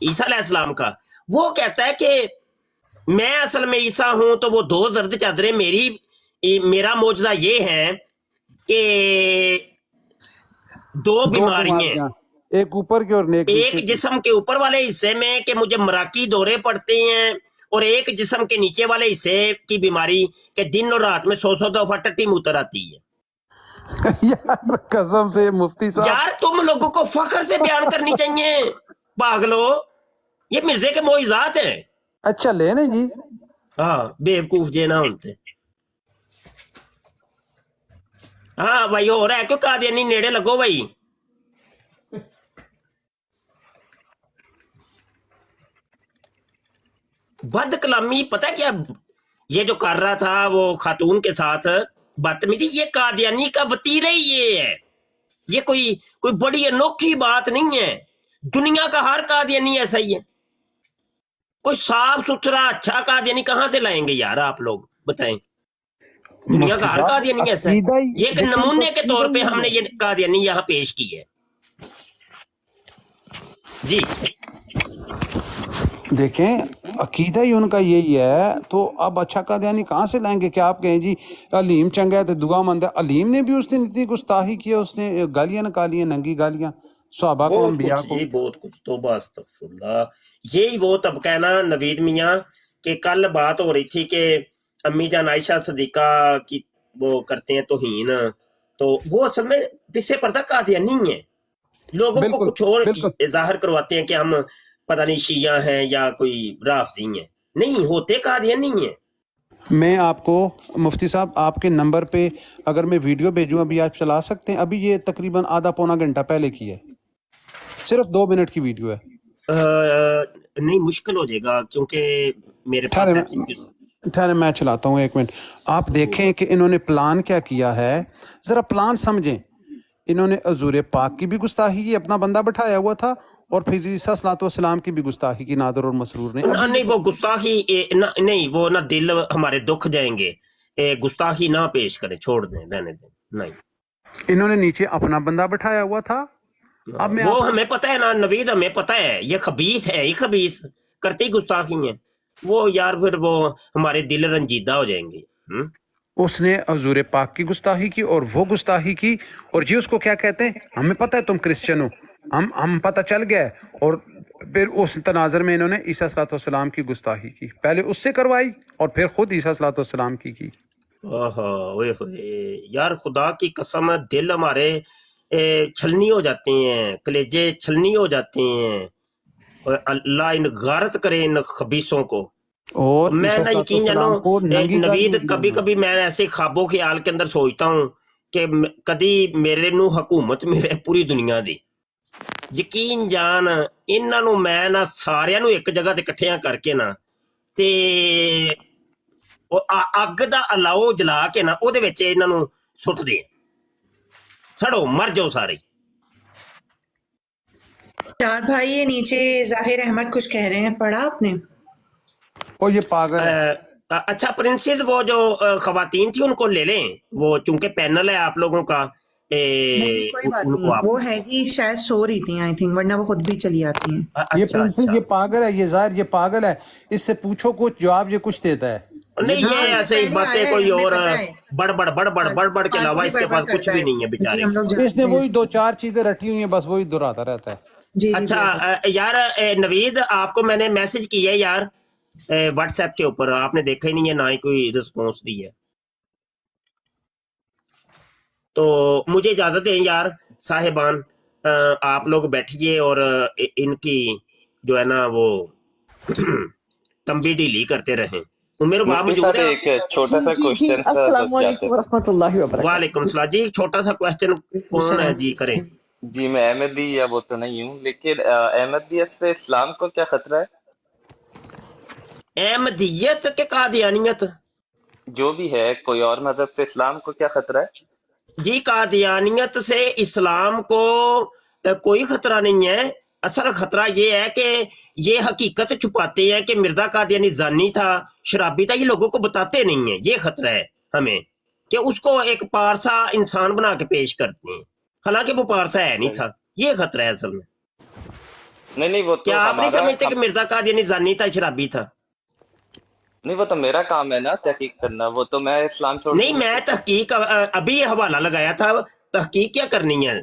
ईसा अलैहिस्सलाम का। वो कहता है कि मैं असल में ईसा हूं, तो वो 2 जर्द चादरें मेरा मौजूदा ये है कि 2 बीमारियां एक ऊपर के और एक एक नीचे की। जिस्म के ऊपर वाले हिस्से में कि मुझे मराकी दौरे पड़ते हैं, और एक जिस्म के नीचे वाले हिस्से की बीमारी कि दिन और रात में 100 दफा टट्टी मुतर आती है। यार कसम से मुफ्ती साहब, यार तुम लोगों को फख्र से बयान करनी चाहिए पागलो, ये मिर्जे के मोइजात है। अच्छा लेने जी। हाँ बेवकूफ जे ना होते। हाँ भाई हो रहा है क्यों कादियानी नेड़े लगो भाई। बद कलामी पता क्या ये जो कर रहा था वो खातून के साथ बदतमीजी, ये कादियानी का वतीरा ही ये है। ये कोई बड़ी अनोखी बात नहीं है। दुनिया का हर कादियानी ऐसा ही है। कोई साफ सुथरा अच्छा कादियानी कहां से लाएंगे यार आप लोग बताएं। दुनिया का हर कादियानी ऐसा है। अकीदा ही- ये एक नमूने के तौर पे हमने ये कादियानी यहाँ पेश की है जी। देखें अकीदा ही उनका यही है, तो अब अच्छा कादियानी कहाँ से लाएंगे? क्या आप कहें जी अलीम चंगा है तो दुआ मंद है? अलीम ने भी उस दिन इतनी गुस्ताही की है, उसने गालियां निकाली हैं, नंगी गालियां सहाबा को, अंबिया को। ये बहुत कुछ तौबा अस्तगफुरुल्लाह। यही वो तबका है ना नवीद मियाँ के कल बात हो रही थी कि अम्मी जान आयशा सदीका की वो करते हैं तौहीन, तो वो असल में पिछे पर्दा कादियानी है। लोगों को बिल्कुल, कुछ और बिल्कुल। जाहिर करवाते हैं कि हम पता नहीं शिया हैं या कोई राफजी हैं, नहीं होते कादियानी है। मैं आपको मुफ्ती साहब आपके नंबर पे अगर मैं वीडियो भेजूं अभी आप चला सकते हैं? अभी ये तकरीबन आधा पौना घंटा पहले की है, सिर्फ 2 मिनट की वीडियो है। नहीं मुश्किल हो जाएगा क्योंकि मेरे पास ठहरे ऐसी ठहरे मैं चलाता हूँ 1 मिनट। आप देखें कि इन्होंने प्लान क्या किया है, ज़रा प्लान समझें। इन्होंने हजूर पाक की भी गुस्ताही की, अपना बंदा बैठाया हुआ था, और फिर ईसा सलातो-वस्सलाम की भी गुस्ताही की नादर और मसरूर ने। नहीं वो गुस्ताखी नहीं वो ना दिल हमारे दुख जाएंगे। गुस्ताखी ना पेश करें, छोड़ दें, रहने दें। नहीं इन्होंने नीचे अपना बंदा बैठाया हुआ था। अब मैं वो हमें पता है ना नवीद, हमें पता है ये खबीस है, ये खबीस करते ही गुस्ताखी है वो यार, फिर वो हमारे दिल रंजीदा हो जाएंगे। उसने हजूर पाक की गुस्ताही की और वो गुस्ताही की, और ये उसको क्या कहते हैं, हमें पता है तुम क्रिश्चियन हो, हम पता चल गया है। और फिर उस तनाजर में इन्होंने ईसा सलातो-वस्सलाम की गुस्ताही की, पहले उससे करवाई और फिर खुद ईसा सलातो-वस्सलाम की। ओहो ओए होए यार खुदा की कसम, दिल हमारे छलनी हो जाते हैं, कलेजे छलनी हो जाते हैं। और अल्लाह इन गारत करे इन खबीसों को। और मैं ईसा ना यकीन जानो सलातो-वस्सलाम को नंगी नवीद, गालियां दी कभी उन्होंने। कभी मैं ऐसे ख्वाबो ख्याल के अंदर सोचता हूँ कि कदी मेरे नू हुकूमत मिले पूरी दुनिया दी। यकीन जान इन्हां नू मैं ना सारिਆਂ ਨੂੰ ਇੱਕ ਜਗ੍ਹਾ ਤੇ ਇਕੱਠਿਆਂ ਕਰਕੇ ਨਾ ਤੇ ਉਹ ਅੱਗ ਦਾ ਅਲਾਓ ਜਲਾ ਕੇ ਨਾ ਉਹਦੇ ਵਿੱਚ ਇਹਨਾਂ ਨੂੰ ਸੁੱਟ ਦੇ, ਸੜੋ ਮਰ ਜਾਓ ਸਾਰੇ। चार भाई ये नीचे जाहिर अहमद कुछ कह रहे हैं, पढ़ा आपने? और ये पागल है। अच्छा प्रिंसेस वो जो खवातीन थी उनको ले लें, वो चूंकि पैनल है आप लोगों का। नहीं कोई बात उनको नहीं, आप वो है जी शायद सो रही थी आई थिंक, वरना वो खुद भी चली आती हैं। ये अच्छा प्रिंसेस अच्छा ये पागल है, ये जाहिर ये पागल है। इससे पूछो कुछ, जवाब ये कुछ देता है। नहीं हाँ, ये ये ऐसे ही पहले बातें आया है, कोई हमें और पता है। बड़ के अलावा फालतू इसके बड़बड़ पास कुछ करता भी है। नहीं है जी, बेचारे। हम लोग जानते इसने हैं वही इसको। 2-4 चीजें रटी हुई हैं, बस वही दोहराता रहता है। जी जी अच्छा बिल्कुल। यार नवीद आपको मैंने मैसेज किया है यार व्हाट्सएप के ऊपर, आपने देखा ही नहीं है ना ही कोई रिस्पॉन्स दी है, तो मुझे इजाजत दें यार साहिबान। आप लोग बैठिए और इनकी जो है ना वो तंबी ढीली करते रहें। उमेर बाप मुफ्ती मौजूद साहब है? एक छोटा सा क्वेश्चन सा अस्सलाम बस वालेकुम जाते वरहमतुल्लाहि वबरकातुहू। वालेकुम सलाम जी, छोटा सा क्वेश्चन कौन है जी, करें। जी मैं अहमदी या वो तो नहीं हूँ, लेकिन अहमदियत से इस्लाम को क्या खतरा है? अहमदियत के कादियानियत? जो भी है, कोई और मजहब से इस्लाम को क्या खतरा है? जी कादियानियत से इस्लाम को कोई खतरा नहीं है। असल खतरा ये है कि ये हकीकत छुपाते हैं कि मिर्जा कादियानी जानी था, शराबी था, ये लोगों को बताते नहीं है। ये खतरा है हमें कि उसको एक पारसा इंसान बना के पेश करते हैं, हालांकि वो पारसा है नहीं था। ये खतरा है असल में। नहीं वो तो क्या आप नहीं हमारा समझते कि मिर्जा कादियानी जानी था, शराबी था? नहीं वो तो मेरा काम है ना तहकीक करना, वो तो मैं इस्लाम छोड़ नहीं मैं तहकीक अभी ये हवाला लगाया था, तहकीक क्या करनी है?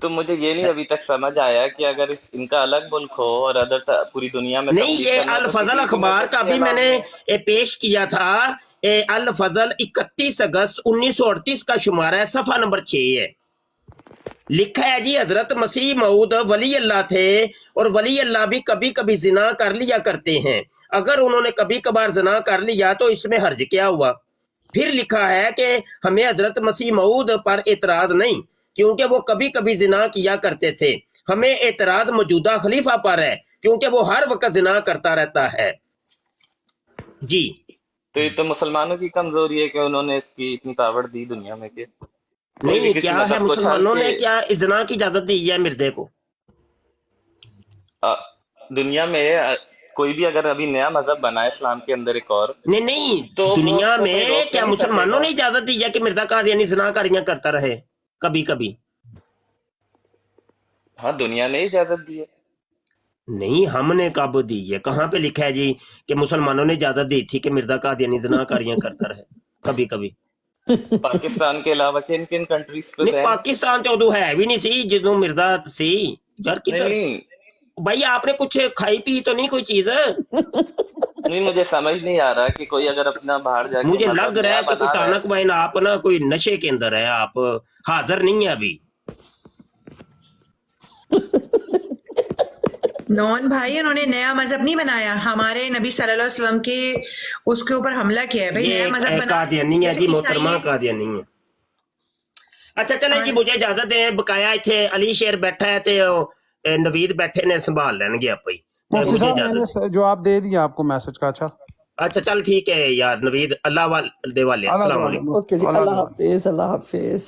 तो मुझे ये नहीं अभी तक समझ आया कि अगर इनका अलग मुल्क हो और अदर पूरी दुनिया में नहीं, तबलीग ये करना, अल तो फजल किसी अखबार मजहब का की भी अलावा मैंने पेश किया था। अल फजल 31 अगस्त 1938 का शुमारा है, सफा नंबर 6 है। लिखा है जी, हजरत मसीह मऊद वली अल्लाह थे और वली अल्लाह भी कभी कभी जिना कर लिया करते हैं। अगर उन्होंने कभी कभार जिना कर लिया तो इसमें हर्ज क्या हुआ। फिर लिखा है कि हमें हजरत मसीह मऊद पर एतराज नहीं, क्योंकि वो कभी कभी जिना किया करते थे। हमें एतराज मौजूदा खलीफा पर है, क्योंकि वो हर वक्त जिना करता रहता है। जी तो ये तो मुसलमानों की कमजोरी है कि उन्होंने इसकी इतनी तावड़ दी दुनिया में कि कोई भी नहीं, किसी क्या है, मजहब को छान मुसलमानों ने के क्या इजना की इजाजत दी है मिर्दे को? दुनिया में कोई भी अगर अभी नया मजहब बना है इस्लाम के अंदर एक और, नहीं नहीं, तो वो दुनिया उसको कोई में रोक क्या नहीं मुसलमानों सकेगा। ने इजाजत दी है कि मिर्जा कादियानी ज़िनाकारियां करता रहे कभी कभी? हाँ, दुनिया ने इजाजत दी है। नहीं, हमने कब दी है? कहाँ पे लिखा है जी कि मुसलमानों ने इजाजत दी थी कि मिर्जा कादियानी ज़िनाकारियां करता रहे कभी कभी? पाकिस्तान के अलावा किन किन कंट्रीज पे नहीं, बैन? पाकिस्तान तो उदू है भी नहीं सी जो मिर्जा सी यार। नहीं किधर नहीं भाई, आपने कुछ खाई पी तो नहीं कोई चीज? नहीं, मुझे समझ नहीं आ रहा कि कोई अगर अपना बाहर जाके मुझे मजहब लग रहा नया है कि बना रहा है। कुटानक वाइन आप ना कोई नशे के अंदर है, आप हाजिर नहीं है अभी। नॉन भाई, उन्होंने नया मजहब नहीं बनाया, हमारे नबी सल्लल्लाहु अलैहि वसल्लम के उसके ऊपर हमला किया है भाई। ये नया मजहब बना कादियानी है जैसे जी, ईसाई मोहतरमा है। कादियानी है। अच्छा चले जी, मुझे इजाजत दें। बकाया इत्थे अली शेर बैठा है ते नवीद बैठे ने, संभाल लेंगे आप ही। मुफ्ती मुझे साहब इजाजत। मैंने जवाब दे दिया आपको मैसेज का। अच्छा अच्छा चल ठीक है यार नवीद, अल्लाह वाले, अस्सलाम वालेकुम। ओके जी, अल्लाह अल्लाह हाफ़िज़। हाफिज, अल्लाह हाफिज।